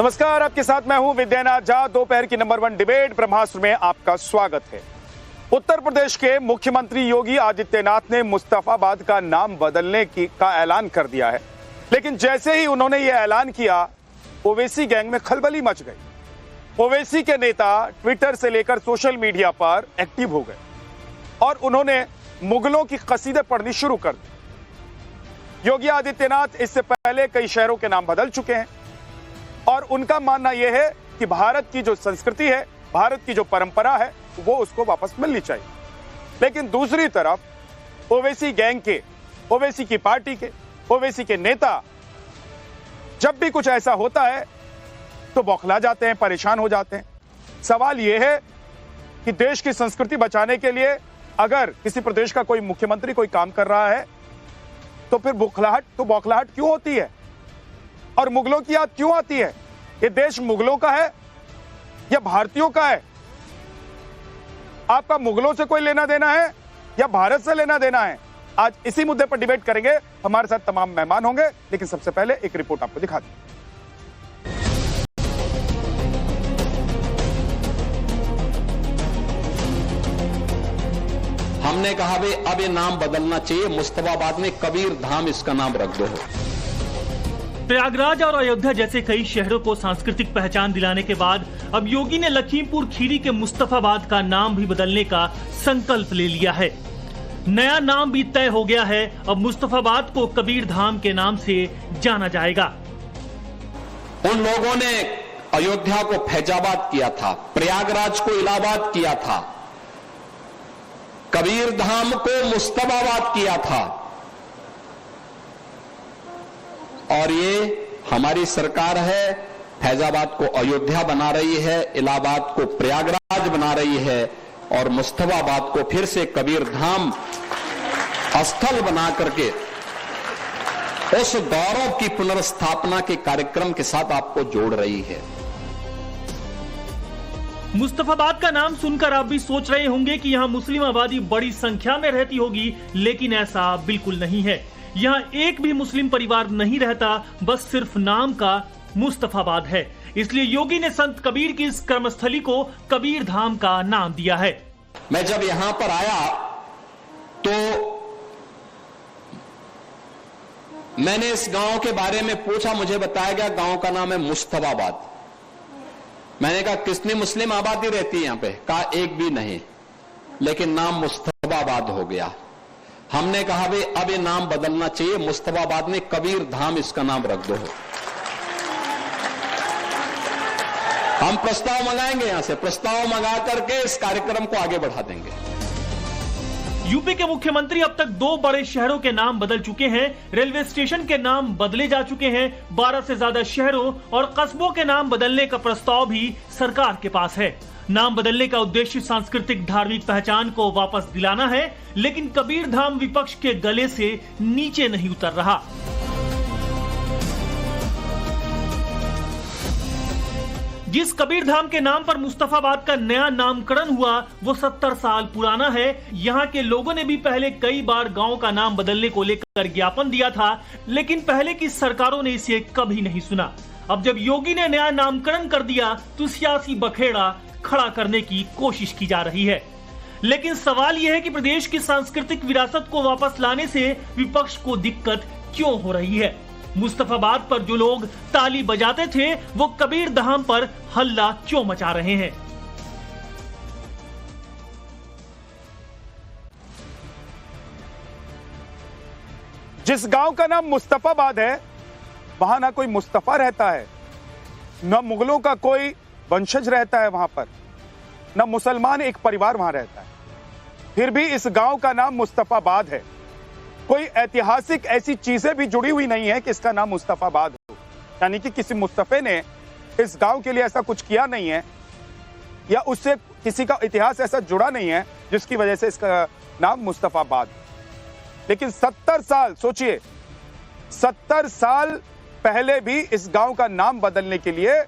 नमस्कार, आपके साथ मैं हूं विद्यानाथ झा। दोपहर की नंबर 1 डिबेट ब्रह्मास्त्र में आपका स्वागत है। उत्तर प्रदेश के मुख्यमंत्री योगी आदित्यनाथ ने मुस्तफाबाद का नाम बदलने का ऐलान कर दिया है, लेकिन जैसे ही उन्होंने यह ऐलान किया, ओवैसी गैंग में खलबली मच गई। ओवैसी के नेता ट्विटर से लेकर सोशल मीडिया पर एक्टिव हो गए और उन्होंने मुगलों की कसीदे पढ़नी शुरू कर दी। योगी आदित्यनाथ इससे पहले कई शहरों के नाम बदल चुके हैं और उनका मानना यह है कि भारत की जो संस्कृति है, भारत की जो परंपरा है, वो उसको वापस मिलनी चाहिए। लेकिन दूसरी तरफ ओवैसी गैंग के, ओवैसी की पार्टी के, ओवैसी के नेता जब भी कुछ ऐसा होता है तो बौखला जाते हैं, परेशान हो जाते हैं। सवाल यह है कि देश की संस्कृति बचाने के लिए अगर किसी प्रदेश का कोई मुख्यमंत्री कोई काम कर रहा है तो फिर बौखलाहट क्यों होती है और मुगलों की याद क्यों आती है? ये देश मुगलों का है या भारतीयों का है? आपका मुगलों से कोई लेना देना है या भारत से लेना देना है? आज इसी मुद्दे पर डिबेट करेंगे। हमारे साथ तमाम मेहमान होंगे, लेकिन सबसे पहले एक रिपोर्ट आपको दिखा दें। हमने कहा भाई अब ये नाम बदलना चाहिए, मुस्तफाबाद में कबीर धाम इसका नाम रख दो। प्रयागराज और अयोध्या जैसे कई शहरों को सांस्कृतिक पहचान दिलाने के बाद अब योगी ने लखीमपुर खीरी के मुस्तफाबाद का नाम भी बदलने का संकल्प ले लिया है। नया नाम भी तय हो गया है। अब मुस्तफाबाद को कबीर धाम के नाम से जाना जाएगा। उन लोगों ने अयोध्या को फैजाबाद किया था, प्रयागराज को इलाहाबाद किया था, कबीर धाम को मुस्तफाबाद किया था। और ये हमारी सरकार है, फैजाबाद को अयोध्या बना रही है, इलाहाबाद को प्रयागराज बना रही है और मुस्तफाबाद को फिर से कबीर धाम स्थल बना करके उस गौरव की पुनर्स्थापना के कार्यक्रम के साथ आपको जोड़ रही है। मुस्तफाबाद का नाम सुनकर आप भी सोच रहे होंगे कि यहाँ मुस्लिम आबादी बड़ी संख्या में रहती होगी, लेकिन ऐसा बिल्कुल नहीं है। यहाँ एक भी मुस्लिम परिवार नहीं रहता, बस सिर्फ नाम का मुस्तफाबाद है। इसलिए योगी ने संत कबीर की इस कर्मस्थली को कबीर धाम का नाम दिया है। मैं जब यहां पर आया तो मैंने इस गांव के बारे में पूछा, मुझे बताया गया गांव का नाम है मुस्तफाबाद। मैंने कहा कितनी मुस्लिम आबादी रहती है यहां पे? कहा एक भी नहीं, लेकिन नाम मुस्तफाबाद हो गया। हमने कहा भाई अब ये नाम बदलना चाहिए, मुस्तफाबाद में कबीर धाम इसका नाम रख दो। हम प्रस्ताव मंगाएंगे, यहां से प्रस्ताव मंगा करके इस कार्यक्रम को आगे बढ़ा देंगे। यूपी के मुख्यमंत्री अब तक 2 बड़े शहरों के नाम बदल चुके हैं। रेलवे स्टेशन के नाम बदले जा चुके हैं। 12 से ज्यादा शहरों और कस्बों के नाम बदलने का प्रस्ताव भी सरकार के पास है। नाम बदलने का उद्देश्य सांस्कृतिक धार्मिक पहचान को वापस दिलाना है, लेकिन कबीर धाम विपक्ष के गले से नीचे नहीं उतर रहा। जिस कबीर धाम के नाम पर मुस्तफाबाद का नया नामकरण हुआ वो 70 साल पुराना है। यहाँ के लोगों ने भी पहले कई बार गांव का नाम बदलने को लेकर ज्ञापन दिया था, लेकिन पहले की सरकारों ने इसे कभी नहीं सुना। अब जब योगी ने नया नामकरण कर दिया तो सियासी बखेड़ा खड़ा करने की कोशिश की जा रही है। लेकिन सवाल यह है कि प्रदेश की सांस्कृतिक विरासत को वापस लाने से विपक्ष को दिक्कत क्यों हो रही है? मुस्तफाबाद पर जो लोग ताली बजाते थे वो कबीर धाम पर हल्ला क्यों मचा रहे हैं? जिस गांव का नाम मुस्तफाबाद है, वहां ना कोई मुस्तफा रहता है, ना मुगलों का कोई वंशज रहता है वहां पर, ना मुसलमान एक परिवार वहां रहता है। फिर भी इस गांव का नाम मुस्तफाबाद है। कोई ऐतिहासिक ऐसी चीजें भी जुड़ी हुई नहीं है कि इसका नाम मुस्तफाबाद हो, यानी कि किसी मुस्तफे ने इस गांव के लिए ऐसा कुछ किया नहीं है या उससे किसी का इतिहास ऐसा जुड़ा नहीं है जिसकी वजह से इसका नाम मुस्तफाबाद। लेकिन 70 साल सोचिए, 70 साल पहले भी इस गांव का नाम बदलने के लिए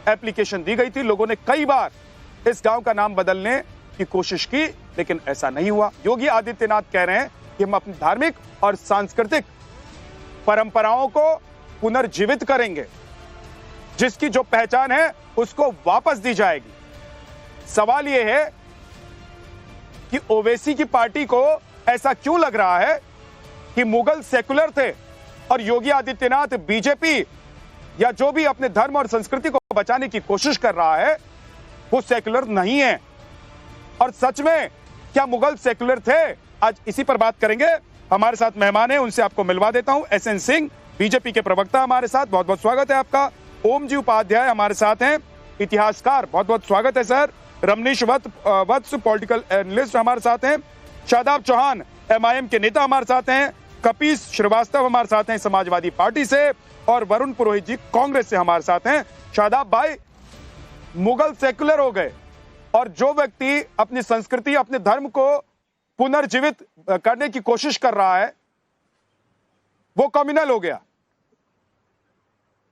एप्लीकेशन दी गई थी। लोगों ने कई बार इस गांव का नाम बदलने की कोशिश की, लेकिन ऐसा नहीं हुआ। योगी आदित्यनाथ कह रहे हैं कि हम अपनी धार्मिक और सांस्कृतिक परंपराओं को पुनर्जीवित करेंगे। जिसकी जो पहचान है उसको वापस दी जाएगी। सवाल यह है कि ओवैसी की पार्टी को ऐसा क्यों लग रहा है कि मुगल सेकुलर थे और योगी आदित्यनाथ बीजेपी या जो भी अपने धर्म और संस्कृति को बचाने की कोशिश कर रहा है वो सेकुलर नहीं है। और सच में क्या मुगल सेकुलर थे? आज इसी पर बात करेंगे। हमारे साथ मेहमान हैं, उनसे आपको मिलवा देता हूं। एसएन सिंह बीजेपी के प्रवक्ता हमारे साथ, बहुत बहुत स्वागत है आपका। ओम जी उपाध्याय हमारे साथ हैं, इतिहासकार, बहुत बहुत स्वागत है सर। रमनीश वत्स पॉलिटिकल एनालिस्ट हमारे साथ हैं। शादाब चौहान एमआईएम के नेता हमारे साथ हैं। कपीस श्रीवास्तव हमारे साथ हैं समाजवादी पार्टी से, और वरुण पुरोहित जी कांग्रेस से हमारे साथ हैं। शादाब भाई, मुगल सेकुलर हो गए और जो व्यक्ति अपनी संस्कृति अपने धर्म को पुनर्जीवित करने की कोशिश कर रहा है वो कम्युनल हो गया।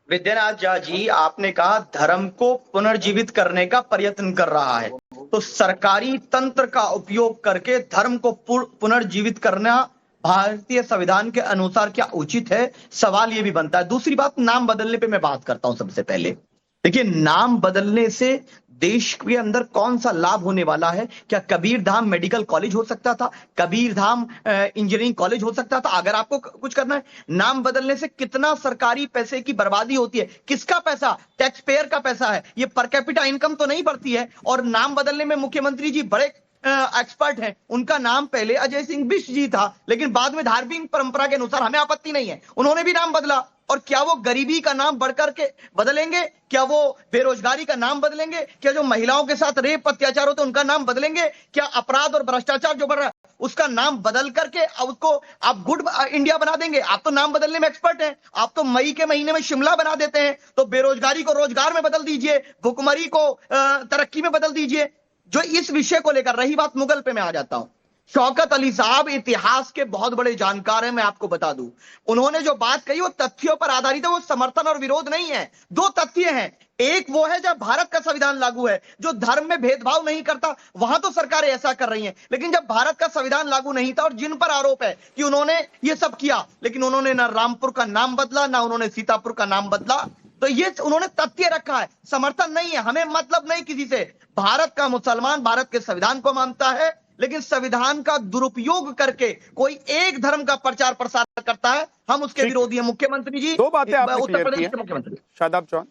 विद्यानाथ झा जी, आपने कहा धर्म को पुनर्जीवित करने का प्रयत्न कर रहा है, तो सरकारी तंत्र का उपयोग करके धर्म को पुनर्जीवित करना भारतीय संविधान के अनुसार क्या उचित है? सवाल यह भी बनता है। दूसरी बात, नाम बदलने पे मैं बात करता हूं। सबसे पहले देखिए, नाम बदलने से देश के अंदर कौन सा लाभ होने वाला है? क्या कबीर धाम मेडिकल कॉलेज हो सकता था? कबीर धाम इंजीनियरिंग कॉलेज हो सकता था? अगर आपको कुछ करना है, नाम बदलने से कितना सरकारी पैसे की बर्बादी होती है? किसका पैसा? टैक्स पेयर का पैसा है। ये पर कैपिटा इनकम तो नहीं बढ़ती है। और नाम बदलने में मुख्यमंत्री जी बड़े एक्सपर्ट हैं। उनका नाम पहले अजय सिंह बिष्ट जी था, लेकिन बाद में धार्मिक परंपरा के अनुसार हमें आपत्ति नहीं है, उन्होंने भी नाम बदला। और क्या वो गरीबी का नाम बढ़कर के बदलेंगे? क्या वो बेरोजगारी का नाम बदलेंगे? क्या जो महिलाओं के साथ रेप अत्याचार होते हैं उनका नाम बदलेंगे? क्या अपराध और भ्रष्टाचार जो बढ़ रहा है उसका नाम बदल करके उसको आप गुड इंडिया बना देंगे? आप तो नाम बदलने में एक्सपर्ट हैं। आप तो मई के महीने में शिमला बना देते हैं। तो बेरोजगारी को रोजगार में बदल दीजिए, भुखमरी को तरक्की में बदल दीजिए। जो इस विषय को लेकर रही बात, मुगल पे मैं आ जाता हूं। शौकत अली साहब इतिहास के बहुत बड़े जानकार हैं, मैं आपको बता दूं। उन्होंने जो बात कही वो तथ्यों पर आधारित है, वो समर्थन और विरोध नहीं है। दो तथ्य हैं। एक वो है जब भारत का संविधान लागू है, जो धर्म में भेदभाव नहीं करता, वहां तो सरकारें ऐसा कर रही हैं। लेकिन जब भारत का संविधान लागू नहीं था और जिन पर आरोप है कि उन्होंने ये सब किया, लेकिन उन्होंने ना रामपुर का नाम बदला, ना उन्होंने सीतापुर का नाम बदला, तो ये उन्होंने तथ्य रखा है। समर्थन नहीं है। हमें मतलब नहीं किसी से। भारत का मुसलमान भारत के संविधान को मानता है, लेकिन संविधान का दुरुपयोग करके कोई एक धर्म का प्रचार प्रसार करता है, हम उसके विरोधी हैं। मुख्यमंत्री जी, दो बातें आपने उत्तर प्रदेश क्लियर के की मुख्यमंत्री शादाब चौहान।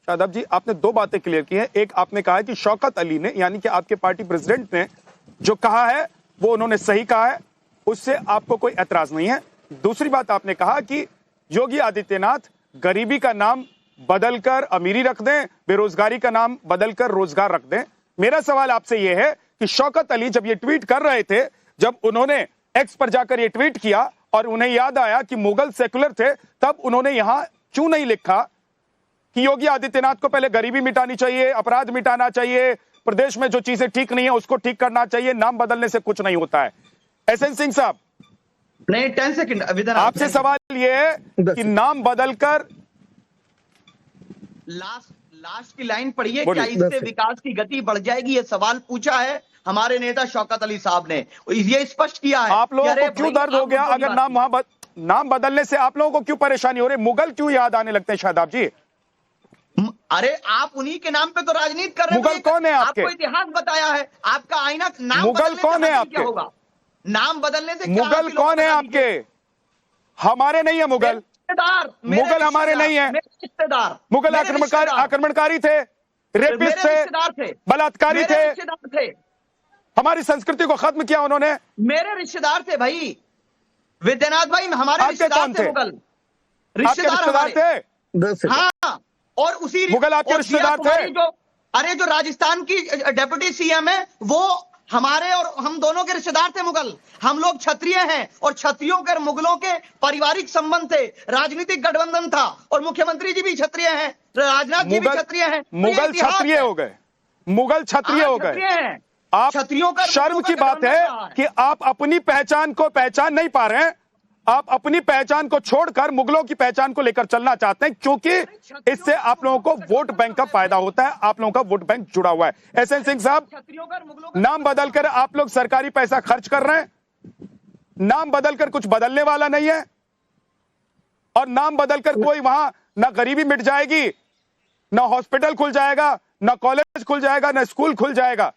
शादाब जी, आपने दो बातें क्लियर की हैं। एक, आपने कहा है कि शौकत अली ने, यानी कि आपके पार्टी प्रेसिडेंट ने जो कहा है वो उन्होंने सही कहा है, उससे आपको कोई एतराज नहीं है। दूसरी बात, आपने कहा कि योगी आदित्यनाथ गरीबी का नाम बदलकर अमीरी रख दें, बेरोजगारी का नाम बदलकर रोजगार रख दें। मेरा सवाल आपसे यह है कि शौकत अली जब ये ट्वीट कर रहे थे, जब उन्होंने एक्स पर जाकर ये ट्वीट किया और उन्हें याद आया कि मुगल सेकुलर थे, तब उन्होंने यहां क्यों नहीं लिखा कि योगी आदित्यनाथ को पहले गरीबी मिटानी चाहिए, अपराध मिटाना चाहिए, प्रदेश में जो चीजें ठीक नहीं है उसको ठीक करना चाहिए, नाम बदलने से कुछ नहीं होता है? एसएन सिंह साहब, नहीं, 10 सेकंड आपसे सवाल यह है कि नाम बदलकर लास्ट की लाइन पढ़िए, क्या इससे विकास की गति बढ़ जाएगी? ये सवाल पूछा है हमारे नेता शौकत अली साहब ने, ये स्पष्ट किया है। आप लोगों को क्यों दर्द हो गया अगर नाम बदलने से आप लोगों को क्यों परेशानी हो रही? मुगल क्यों याद आने लगते हैं शादाब जी? अरे आप उन्हीं के नाम पे तो राजनीति कर रहे हैं। मुगल कौन है आपके? आपको इतिहास बताया है, आपका आईना। नाम मुगल कौन है आपके? होगा नाम बदलने से? मुगल कौन है आपके? हमारे नहीं है मुगल। मुगल हमारे नहीं है। रिश्तेदार मुगल आक्रमणकारी थे, रेपिस्ट थे, बलात्कारी थे, हमारी संस्कृति को खत्म किया उन्होंने। मेरे रिश्तेदार थे भाई, विद्यानाथ भाई, हमारे रिश्तेदार थे मुगल। रिश्तेदार थे? हाँ, और उसी मुगल आपके रिश्तेदार थे? अरे जो राजस्थान की डेप्यूटी सीएम है वो हमारे और हम दोनों के रिश्तेदार थे मुगल। हम लोग क्षत्रिय हैं और क्षत्रियों के मुगलों के पारिवारिक संबंध थे, राजनीतिक गठबंधन था, और मुख्यमंत्री जी भी क्षत्रिय हैं, राजनाथ जी भी क्षत्रिय हैं। मुगल क्षत्रिय हो गए, मुगल क्षत्रिय हो गए। आप क्षत्रियों का शर्म की बात है कि आप अपनी पहचान को पहचान नहीं पा रहे हैं। आप अपनी पहचान को छोड़कर मुगलों की पहचान को लेकर चलना चाहते हैं, क्योंकि इससे आप लोगों को वोट बैंक का फायदा होता है, आप लोगों का वोट बैंक जुड़ा हुआ है। एसएन सिंह साहब, नाम बदलकर आप लोग सरकारी पैसा खर्च कर रहे हैं, नाम बदलकर कुछ बदलने वाला नहीं है। और नाम बदलकर कोई वहां ना गरीबी मिट जाएगी, ना हॉस्पिटल खुल जाएगा, ना कॉलेज खुल जाएगा, ना स्कूल खुल जाएगा।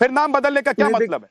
फिर नाम बदलने का क्या मतलब है?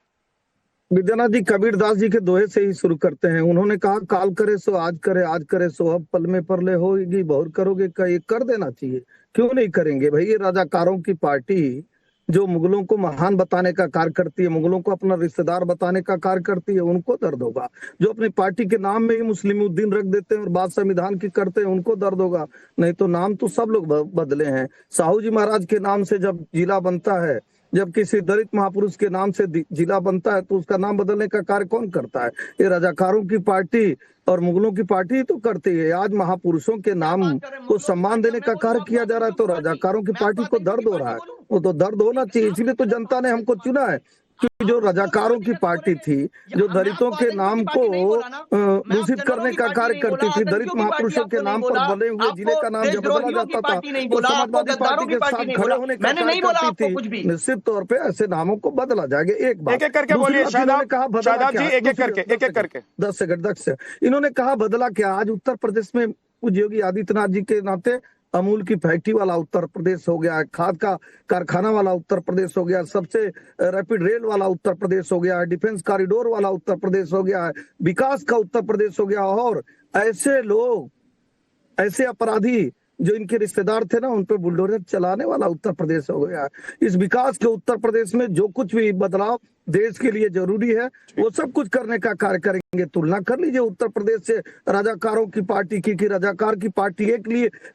विद्यानाथ जी कबीर दास जी के दोहे से ही शुरू करते हैं। उन्होंने कहा काल करे सो आज करे, आज करे सो अब, पल में परले होगी बहुर करोगे का, ये कर देना चाहिए। क्यों नहीं करेंगे भाई? ये राजाकारों की पार्टी जो मुगलों को महान बताने का कार्य करती है, मुगलों को अपना रिश्तेदार बताने का कार्य करती है, उनको दर्द होगा। जो अपनी पार्टी के नाम में ही मुस्लिमुद्दीन रख देते हैं और बात संविधान की करते हैं, उनको दर्द होगा। नहीं तो नाम तो सब लोग बदले हैं। साहू जी महाराज के नाम से जब जिला बनता है, जब किसी दलित महापुरुष के नाम से जिला बनता है, तो उसका नाम बदलने का कार्य कौन करता है? ये रजाकारों की पार्टी और मुगलों की पार्टी तो करती है। आज महापुरुषों के नाम को सम्मान देने का कार्य किया जा रहा है, तो रजाकारों की पार्टी को दर्द हो रहा है। वो तो दर्द होना चाहिए, इसलिए तो जनता ने हमको चुना है कि जो रजाकारों की पार्टी थी, जो दलितों के नाम को दूषित करने का कार्य करती थी, दलित महापुरुषों के नाम पर बने हुए जिले का नाम जब बदला जाता था, तो समाजवादी पार्टी के साथ खड़े होने का कार्य करती थी। निश्चित तौर पे ऐसे नामों को बदला जाएगा। एक बात, एक एक करके बोलिए शादाब जी, एक एक करके 10 सेकंड 10 से इन्होंने कहा बदला क्या? आज उत्तर प्रदेश में पूज्य योगी आदित्यनाथ जी के नाते अमूल की फैक्ट्री वाला उत्तर प्रदेश हो गया, खाद का कारखाना वाला उत्तर प्रदेश हो गया, सबसे रैपिड रेल वाला उत्तर प्रदेश हो गया, डिफेंस कॉरिडोर वाला उत्तर प्रदेश हो गया, विकास का उत्तर प्रदेश हो गया। और ऐसे लोग, ऐसे अपराधी जो इनके रिश्तेदार थे ना, उन पे बुलडोजर चलाने वाला उत्तर प्रदेश हो गया। इस विकास के उत्तर प्रदेश में जो कुछ भी बदलाव देश के लिए जरूरी है, वो सब कुछ करने का कार्य करेंगे। तुलना कर लीजिए उत्तर प्रदेश से रजाकारों की पार्टी की, कि रजाकार की पार्टी एक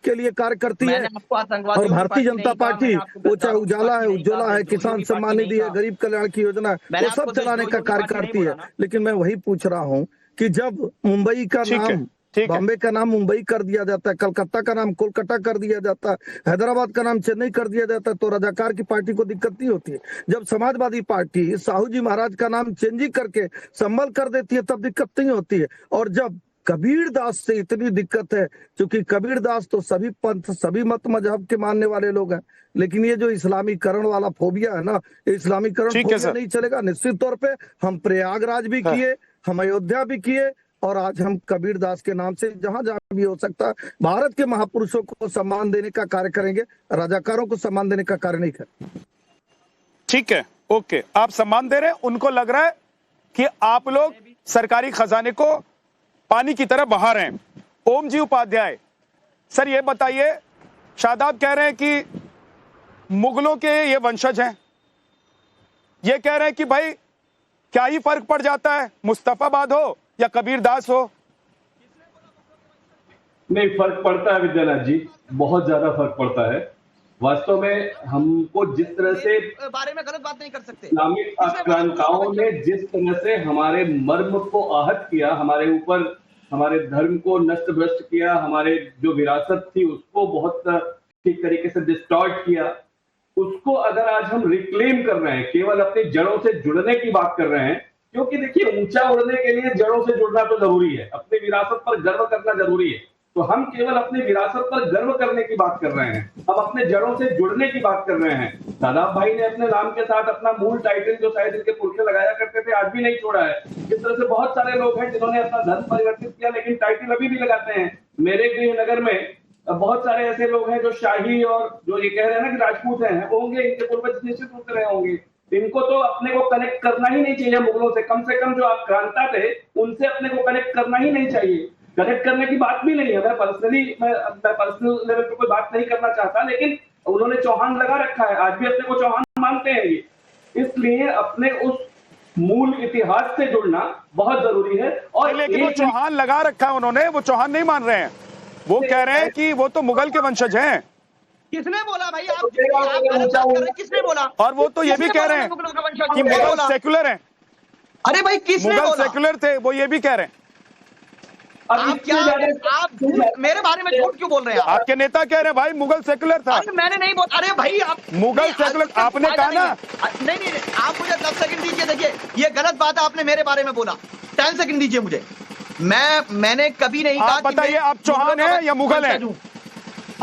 के लिए कार्य करती है, और भारतीय जनता पार्टी वो चाहे उजाला है, उज्ज्वला है, किसान सम्मान निधि है, गरीब कल्याण की योजना है, वो सब चलाने का कार्य करती है। लेकिन मैं वही पूछ रहा हूँ कि जब मुंबई का नाम, बॉम्बे का नाम मुंबई कर दिया जाता है, कलकत्ता का नाम कोलकाता कर दिया जाता है, हैदराबाद का नाम चेन्नई कर दिया जाता है, तो रजाकार की पार्टी को दिक्कत नहीं होती है। जब समाजवादी पार्टी साहू जी महाराज का नाम चेंजिंग करके संभल कर देती है, तब दिक्कत नहीं होती है। और जब कबीर दास से इतनी दिक्कत है, क्योंकि कबीर दास तो सभी पंथ, सभी मत मजहब के मानने वाले लोग हैं, लेकिन ये जो इस्लामीकरण वाला फोबिया है ना, इस्लामीकरण फोबिया नहीं चलेगा। निश्चित तौर पे हम प्रयागराज भी किए, हम अयोध्या भी किए, और आज हम कबीर दास के नाम से जहां जहां भी हो सकता है भारत के महापुरुषों को सम्मान देने का कार्य करेंगे, रजाकारों को सम्मान देने का कार्य नहीं करेंगे। ठीक है, ओके, आप सम्मान दे रहे हैं, उनको लग रहा है कि आप लोग सरकारी खजाने को पानी की तरह बहा रहे हैं। ओम जी उपाध्याय, सर ये बताइए, शादाब कह रहे हैं कि मुगलों के ये वंशज हैं, ये कह रहे हैं कि भाई क्या ही फर्क पड़ जाता है, मुस्तफाबाद हो या कबीर दास हो? नहीं, फर्क पड़ता है विद्यानाथ जी, बहुत ज्यादा फर्क पड़ता है। वास्तव में हमको जिस तरह से बारे में गलत बात नहीं कर सकते, इस्लामिक आक्रांताओं ने जिस तरह से हमारे मर्म को आहत किया, हमारे ऊपर हमारे धर्म को नष्ट भ्रष्ट किया, हमारे जो विरासत थी उसको बहुत ठीक तरीके से डिस्टॉर्ट किया, उसको अगर आज हम रिक्लेम कर रहे हैं, केवल अपनी जड़ों से जुड़ने की बात कर रहे हैं, क्योंकि देखिए ऊंचा उड़ने के लिए जड़ों से जुड़ना तो जरूरी है, अपनी विरासत पर गर्व करना जरूरी है। तो हम केवल अपनी विरासत पर गर्व करने की बात कर रहे हैं, हम अपने जड़ों से जुड़ने की बात कर रहे हैं। शादाब भाई ने अपने नाम के साथ अपना मूल टाइटल जो शायद इनके पुरखे लगाया करते थे, आज भी नहीं छोड़ा है। इस तरह से बहुत सारे लोग हैं जिन्होंने अपना धर्म परिवर्तित किया, लेकिन टाइटल अभी भी लगाते हैं। मेरे गृहनगर में बहुत सारे ऐसे लोग हैं जो शाही और जो ये कह रहे हैं ना कि राजपूत हैं, होंगे, इनके पूर्वज निश्चित रूप से रहे होंगे। इनको तो अपने को कनेक्ट करना ही नहीं चाहिए मुगलों से, कम जो आक्रांता थे उनसे अपने को कनेक्ट करना ही नहीं चाहिए। कनेक्ट करने की बात भी नहीं है, मैं पर्सनल लेवल पे कोई बात नहीं करना चाहता, लेकिन उन्होंने चौहान लगा रखा है, आज भी अपने को चौहान मानते हैं ये, इसलिए अपने उस मूल इतिहास से जुड़ना बहुत जरूरी है। और लेकिन वो चौहान लगा रखा है उन्होंने, वो चौहान नहीं मान रहे हैं, वो कह रहे हैं कि वो तो मुगल के वंशज हैं। किसने बोला भाई? आप गलत बात कर रहे हैं, किसने बोला? और वो तो ये भी कह रहे हैं कि मुगल सेक्युलर हैं। अरे भाई किसने बोला? मुगल सेक्युलर थे, वो ये भी कह रहे हैं। आप मेरे बारे में झूठ क्यों बोल रहे हैं? आपके नेता कह रहे हैं भाई मुगल सेक्युलर था। अरे मैंने नहीं बोला। अरे भाई आप मुगल सेक्युलर आपने कहा ना। नहीं, आप मुझे 10 सेकंड दीजिए। देखिए ये गलत बात है, आपने मेरे बारे में बोला। 10 सेकंड दीजिए मुझे। मैंने कभी नहीं कहा। आप बताइए, आप चौहान हैं या मुगल हैं?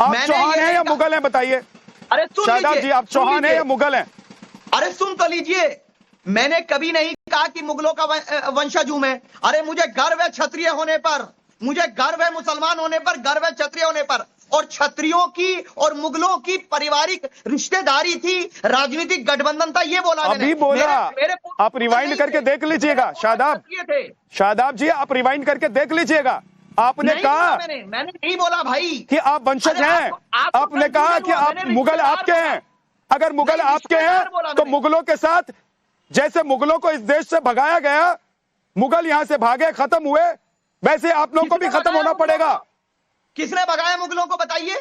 आप चौहान हैं या मुगल हैं, बताइए। अरे शादाब जी, आप चौहान हैं या मुगल हैं? अरे सुन तो लीजिए, मैंने कभी नहीं कहा कि मुगलों का वंशज हूं मैं। अरे मुझे गर्व है क्षत्रिय होने पर, मुझे गर्व है मुसलमान होने पर, गर्व है क्षत्रिय होने पर। और क्षत्रियों की और मुगलों की पारिवारिक रिश्तेदारी थी, राजनीतिक गठबंधन था, ये बोला मैंने। अभी बोला। मेरे आप रिवाइंड करके देख लीजिएगा शादाब, शादाब जी आप रिवाइंड करके देख लीजिएगा। आपने कहा, मैंने नहीं बोला भाई कि आप वंशज हैं। आपने कहा कि आप मुगल आपके हैं। अगर मुगल आपके हैं तो मुगलों के साथ, जैसे मुगलों को इस देश से भगाया गया, मुगल यहां से भागे खत्म हुए, वैसे आप लोगों को भी खत्म होना पड़ेगा। किसने भगाया मुगलों को बताइए?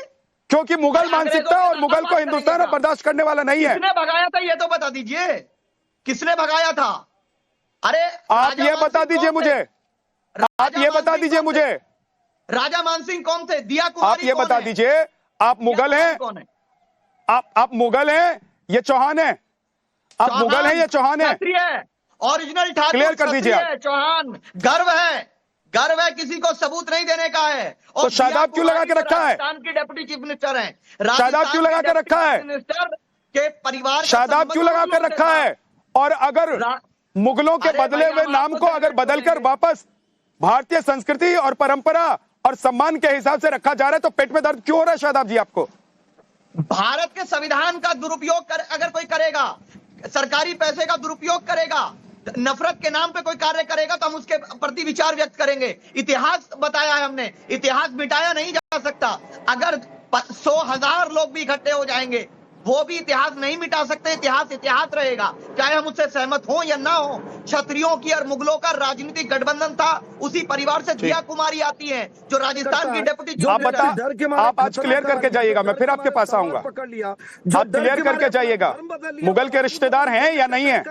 क्योंकि मुगल मानसिकता और मुगल को हिंदुस्तान बर्दाश्त करने वाला नहीं है। किसने भगाया था ये तो बता दीजिए, किसने भगाया था? अरे आप ये बता दीजिए मुझे, आप ये बता दीजिए मुझे, राजा मानसिंह कौन थे? दिया कुमारी आप ये बता दीजिए। आप मुगल हैं, कौन है? आप मुगल हैं, ये चौहान है? आप मुगल हैं या चौहान है? ओरिजिनल ठाकुर क्लियर कर दीजिए आप। चौहान। गर्व है, किसी को सबूत नहीं देने का है। तो शादाब क्यों लगा के रखा है? राजस्थान की डिप्टी चीफ मिनिस्टर हैं, शादाब क्यों लगा के रखा है? मिनिस्टर के परिवार, शादाब क्यों लगा कर रखा है? और अगर मुगलों के बदले हुए नाम को अगर बदलकर वापस भारतीय संस्कृति और परंपरा और सम्मान के हिसाब से रखा जा रहा है तो पेट में दर्द क्यों हो रहा है शादाब जी आपको? भारत के संविधान का दुरुपयोग अगर कोई करेगा, सरकारी पैसे का दुरुपयोग करेगा, नफरत के नाम पे कोई कार्य करेगा तो हम उसके प्रति विचार व्यक्त करेंगे। इतिहास बताया है हमने, इतिहास मिटाया नहीं जा सकता। अगर 100,000 लोग भी इकट्ठे हो जाएंगे वो भी इतिहास नहीं मिटा सकते। इतिहास इतिहास रहेगा, चाहे हम उससे सहमत हो या ना हो। क्षत्रियों की और मुगलों का राजनीतिक गठबंधन था, उसी परिवार से दिया कुमारी आती है जो राजस्थान की डिप्टी। आप आज क्लियर करके जाइएगा, मैं फिर आपके पास आऊंगा। आप क्लियर करके जाइएगा, मुगल के रिश्तेदार हैं या नहीं है?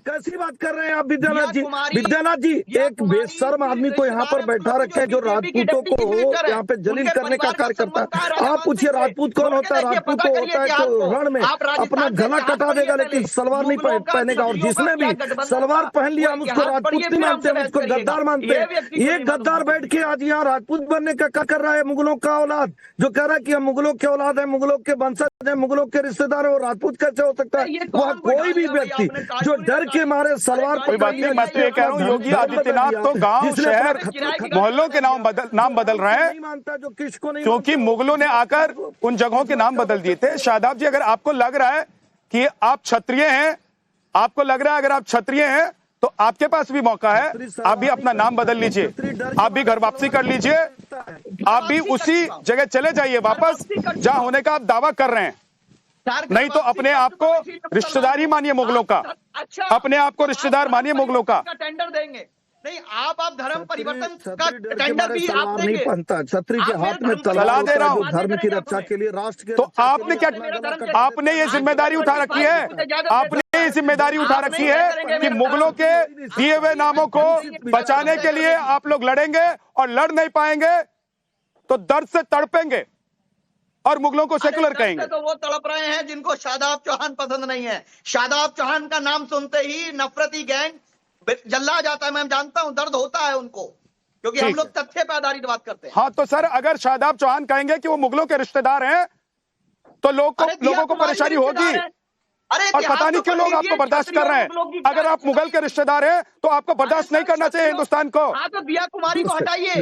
कैसी बात कर रहे हैं आप विद्यानाथ जी? विद्यानाथ जी, एक बेशर्म आदमी को यहाँ पर बैठा रखे हैं जो राजपूतों को यहाँ पे जलील करने का कार्य करता है। आप पूछिए राजपूत कौन होता है? राजपूत तो होता है जो रण में अपना गला कटा देगा लेकिन सलवार नहीं पहनेगा, और जिसने भी सलवार पहन लिया हम उसको राजपूत नहीं मानते, हम उसको गद्दार मानते हैं। ये गद्दार बैठ के आज यहाँ राजपूत बनने का क्या कर रहा है? मुगलों का औलाद जो कह रहा है कि हम मुगलों के औलाद है, मुगलों के वंशज है, मुगलों के रिश्तेदार है, वो राजपूत कैसे हो सकता है? वह कोई भी व्यक्ति जो डर के मारे सलवार, कोई बात नहीं, मैं तो ये कह रहा हूँ योगी आदित्यनाथ तो गांव शहर मोहल्लों के नाम बदल रहे हैं, जो किसको नहीं, क्योंकि मुगलों ने आकर उन जगहों के नाम बदल दिए थे। शादाब जी, अगर आपको लग रहा है कि आप क्षत्रिय हैं, आपको लग रहा है अगर आप क्षत्रिय हैं तो आपके पास भी मौका है, आप भी अपना नाम बदल लीजिए, आप भी घर वापसी कर लीजिए, आप भी उसी जगह चले जाइए वापस जहां होने का आप दावा कर रहे हैं। नहीं तो अपने आप को रिश्तेदार ही मानिए मुगलों का, अपने आप को रिश्तेदार मानिए मुगलों का। टेंडर देंगे नहीं आप धर्म परिवर्तन का टेंडर भी आप नहीं पहनता, छतरी के हाथ में सलाह दे रहा हूँ धर्म की रक्षा के लिए, राष्ट्र के। तो आपने क्या, आपने ये जिम्मेदारी उठा रखी है, आपने ये जिम्मेदारी उठा रखी है कि मुगलों के दिए हुए नामों को बचाने के लिए आप लोग लड़ेंगे, और लड़ नहीं पाएंगे तो दर्द से तड़पेंगे और मुगलों को सेकुलर कहेंगे। तो वो तड़प रहे हैं जिनको शादाब चौहान पसंद नहीं है। शादाब चौहान का नाम सुनते ही नफरती गैंग जल्ला जाता है। मैं जानता हूं, दर्द होता है उनको, क्योंकि हम लोग तथ्य पे आधारित बात करते हैं। हाँ तो सर, अगर शादाब चौहान कहेंगे कि वो मुगलों के रिश्तेदार हैं तो लोगों को परेशानी होगी। और पता नहीं क्यों लोग आपको बर्दाश्त कर रहे हैं। अगर आप मुगल के रिश्तेदार हैं तो आपको बर्दाश्त नहीं करना चाहिए हिंदुस्तान को। तो दिया कुमारी को हटाइए,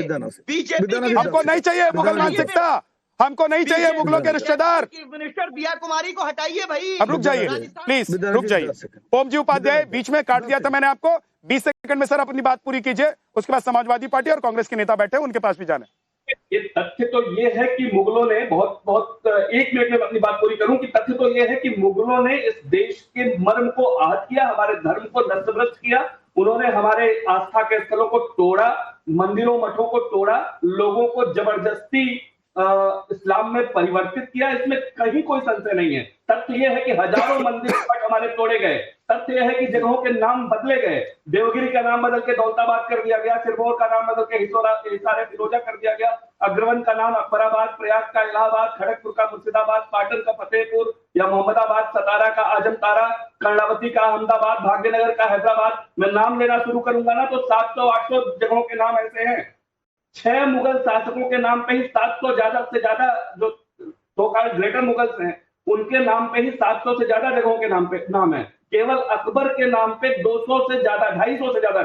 बीजेपी हमको नहीं चाहिए मुगल मानसिकता, हमको नहीं चाहिए मुगलों के रिश्तेदार। मिनिस्टर दिया कुमारी को हटाइए भाई। अब रुक जाइए प्लीज, रुक जाइए। ओम जी उपाध्याय, बीच में काट दिया था मैंने आपको, 20 सेकंड में सर अपनी बात पूरी कीजिए, उसके बाद समाजवादी पार्टी और कांग्रेस के नेता बैठे, उनके पास भी जाने। ये तथ्य तो ये है कि मुगलों ने बहुत 1 मिनट में अपनी बात पूरी करूं कि तथ्य तो ये है कि मुगलों ने इस देश के मर्म को आहत किया, हमारे धर्म को नष्टभ्रष्ट किया। उन्होंने हमारे आस्था के स्थलों को तोड़ा, मंदिरों मठों को तोड़ा, लोगों को जबरदस्ती इस्लाम में परिवर्तित किया। इसमें कहीं कोई संशय नहीं है। तथ्य यह है कि हजारों मंदिर मठ हमारे तोड़े गए। तथ्य यह है कि जगहों के नाम बदले गए। देवगिरी का नाम बदल के दौलताबाद कर दिया गया, सिरमौर का नाम बदल के हिसार फिरोजा कर दिया गया, अग्रवन का नाम अकबराबाद, प्रयाग का इलाहाबाद, खड़गपुर का मुर्शिदाबाद, पाटन का फतेहपुर या मोहम्मदाबाद, सतारा का आजम तारा, कर्णावती का अहमदाबाद, भाग्यनगर का हैदराबाद। मैं नाम लेना शुरू करूंगा ना तो 700-800 जगहों के नाम ऐसे हैं। 6 मुगल शासकों के नाम पे ही 700 ज्यादा से ज्यादा जो ग्रेटर मुगल्स हैं उनके नाम पे ही 700 से ज्यादा जगहों के नाम है। केवल अकबर के नाम पे 200 से ज्यादा, 250 से ज्यादा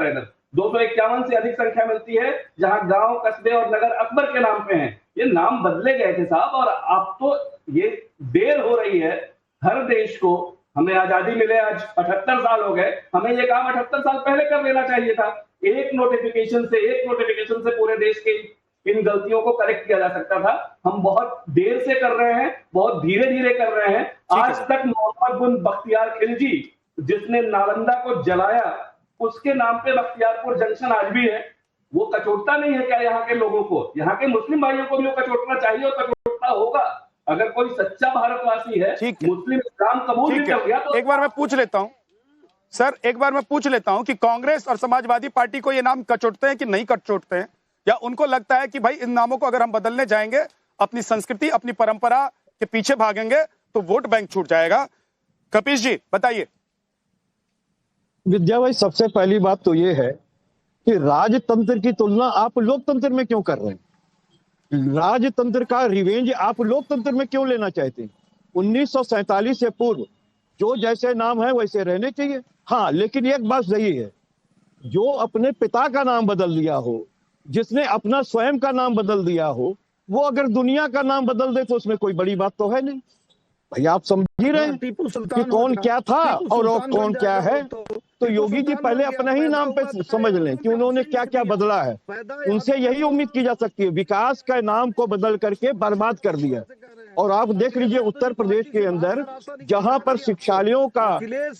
251 से अधिक संख्या मिलती है जहां गांव, कस्बे और नगर अकबर के नाम पे हैं। ये नाम बदले गए थे साहब, और अब तो ये देर हो रही है। हर देश को, हमें आजादी मिले आज 78 साल हो गए, हमें ये काम 78 साल पहले कर लेना चाहिए था। एक नोटिफिकेशन से पूरे देश के इन गलतियों को करेक्ट किया जा सकता था। हम बहुत देर से कर रहे हैं, बहुत धीरे धीरे कर रहे हैं। आज तक मोहम्मद बिन बख्तियार खिलजी, जिसने नालंदा को जलाया, उसके नाम पे बख्तियारपुर जंक्शन आज भी है। वो कचोटता नहीं है क्या यहाँ के लोगों को? यहाँ के मुस्लिम भाइयों को भी वो कचोटना चाहिए और कचोटता होगा। अगर कोई सच्चा भारतवासी है, मुस्लिम इस्लाम कबूल भी कर गया तो एक बार मैं पूछ लेता हूं सर, एक बार मैं पूछ लेता हूं कि कांग्रेस और समाजवादी पार्टी को ये नाम कचोटते हैं कि नहीं कचोटते हैं, या उनको लगता है कि भाई इन नामों को अगर हम बदलने जाएंगे, अपनी संस्कृति, अपनी परंपरा के पीछे भागेंगे तो वोट बैंक छूट जाएगा? कपीश जी बताइए। विद्या भाई, सबसे पहली बात तो ये है कि राजतंत्र की तुलना आप लोकतंत्र में क्यों कर रहे हैं? राजतंत्र का रिवेंज आप लोकतंत्र में क्यों लेना चाहते हैं? 1947 से पूर्व जो जैसे नाम है वैसे रहने चाहिए। हाँ, लेकिन एक बात सही है, जो अपने पिता का नाम बदल दिया हो, जिसने अपना स्वयं का नाम बदल दिया हो, वो अगर दुनिया का नाम बदल दे तो उसमें कोई बड़ी बात तो है नहीं। भाई आप समझ ही रहे हैं कि कौन क्या था और कौन क्या है। तो योगी जी पहले अपना ही नाम पे समझ लें कि उन्होंने क्या क्या बदला है। उनसे यही उम्मीद की जा सकती है। विकास का नाम को बदल करके बर्बाद कर दिया। और आप देख लीजिए उत्तर प्रदेश के अंदर जहां पर शिक्षालयों का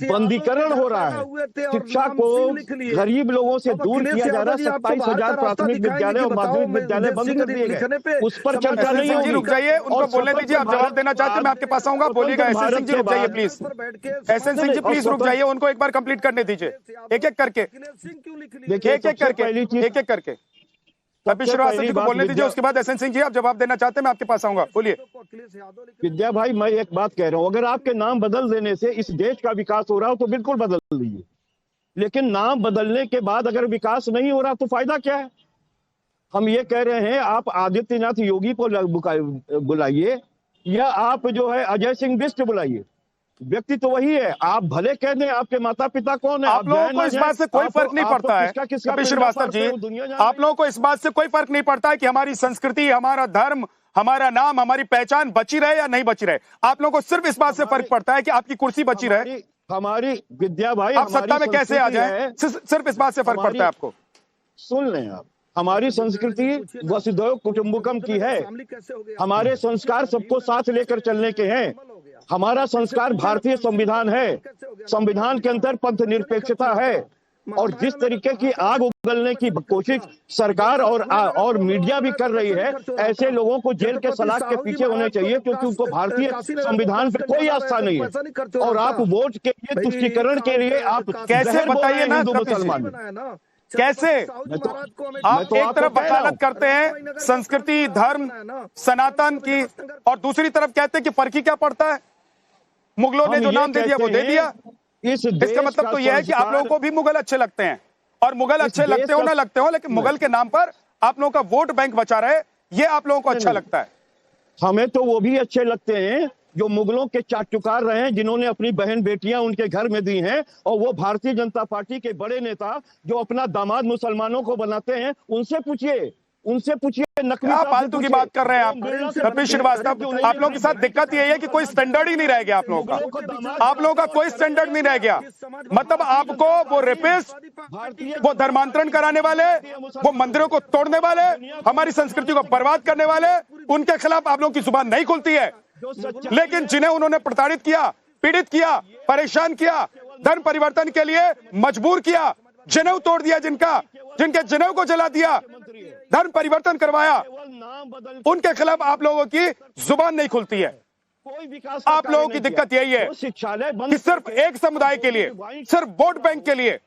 बंदीकरण हो रहा है, शिक्षा को गरीब लोगों से दूर किया जा रहा है, 27,000 प्राथमिक विद्यालय और माध्यमिक विद्यालय बंद कर दिए गए। उस पर चर्चा नहीं होगी। रुक जाइए, उनको बोलने दीजिए। आप जवाब देना चाहते हैं, मैं आपके पास आऊंगा, बोलिएगा। एसएन सिंह जी रुक जाइए please. SN Singh ji please रुक जाइए, उनको एक बार कंप्लीट करने दीजिए। एक एक करके कपिल श्रीवास्तव जी को बोलने दीजिए, उसके बाद एसएन सिंह जी आप जवाब देना चाहते हैं, मैं आपके पास आऊंगा, बोलिए। विद्या भाई, मैं एक बात कह रहा हूं, अगर आपके नाम बदल देने से इस देश का विकास हो रहा हो तो बिल्कुल बदल दीजिए, लेकिन नाम बदलने के बाद अगर विकास नहीं हो रहा तो फायदा क्या है? हम ये कह रहे हैं आप आदित्यनाथ योगी को बुलाइए या आप जो है अजय सिंह बिष्ट बुलाइए, व्यक्ति तो वही है। आप भले कह दें आपके माता पिता कौन है, आप लोगों को इस बात से कोई फर्क नहीं पड़ता है कपिल श्रीवास्तव जी, आप लोगों को इस बात से कोई फर्क नहीं पड़ता है कि हमारी संस्कृति, हमारा धर्म, हमारा नाम, हमारी पहचान बची रहे या नहीं बची रहे। आप लोगों को सिर्फ इस बात से फर्क पड़ता है कि आपकी कुर्सी बची रहे। हमारी विद्या भाई, आप सत्ता में कैसे आ जाए, सिर्फ इस बात से फर्क पड़ता है आपको। सुन लें आप, हमारी संस्कृति वसुधैव कुटुंबकम की है। हमारे संस्कार सबको साथ लेकर चलने के हैं। हमारा संस्कार भारतीय संविधान है। संविधान के अंदर पंथ निरपेक्षता है। और जिस तरीके की आग उगलने की कोशिश सरकार और मीडिया भी कर रही है, ऐसे लोगों को जेल के सलाख के पीछे होने चाहिए, क्योंकि उनको भारतीय संविधान पर कोई आस्था नहीं है। और आप वोट के लिए, तुष्टीकरण के लिए आप कैसे बताइए ना, मुसलमान कैसे आप एक तरफ वकालत करते हैं संस्कृति, धर्म, सनातन की, और दूसरी तरफ कहते हैं कि फर्क ही क्या पड़ता है, मुगलों ने जो नाम दे दिया वो दे दिया। इसका मतलब तो यह है कि आप लोगों को भी मुगल अच्छे लगते हैं, और मुगल अच्छे लगते हो ना लगते हो, लेकिन मुगल के नाम पर आप लोगों का वोट बैंक बचा रहे, ये आप लोगों को अच्छा लगता है। हमें तो वो भी अच्छे लगते हैं जो मुगलों के चाटुकार रहे हैं, जिन्होंने अपनी बहन बेटियां उनके घर में दी हैं, और वो भारतीय जनता पार्टी के बड़े नेता जो अपना दामाद मुसलमानों को बनाते हैं, उनसे पूछिए नकली फालतू की बात कर रहे हैं आप कपिल श्रीवास्तव। आप लोगों के साथ दिक्कत यही है कि कोई स्टैंडर्ड ही नहीं रह गया आप लोगों का। आप लोगों का कोई स्टैंडर्ड नहीं रह गया। मतलब आपको वो रेपिस्ट, वो धर्मांतरण कराने वाले, वो मंदिरों को तोड़ने वाले, हमारी संस्कृति को बर्बाद करने वाले, उनके खिलाफ आप लोगों की जुबान नहीं खुलती है। लेकिन जिन्हें उन्होंने प्रताड़ित किया, पीड़ित किया, परेशान किया, धर्म परिवर्तन के लिए मजबूर किया, जनेऊ तोड़ दिया, जिनके जनेऊ को जला दिया, धर्म परिवर्तन करवाया, उनके खिलाफ आप लोगों की जुबान नहीं खुलती है। आप लोगों की दिक्कत यही है कि सिर्फ एक समुदाय के लिए, सिर्फ वोट बैंक के लिए,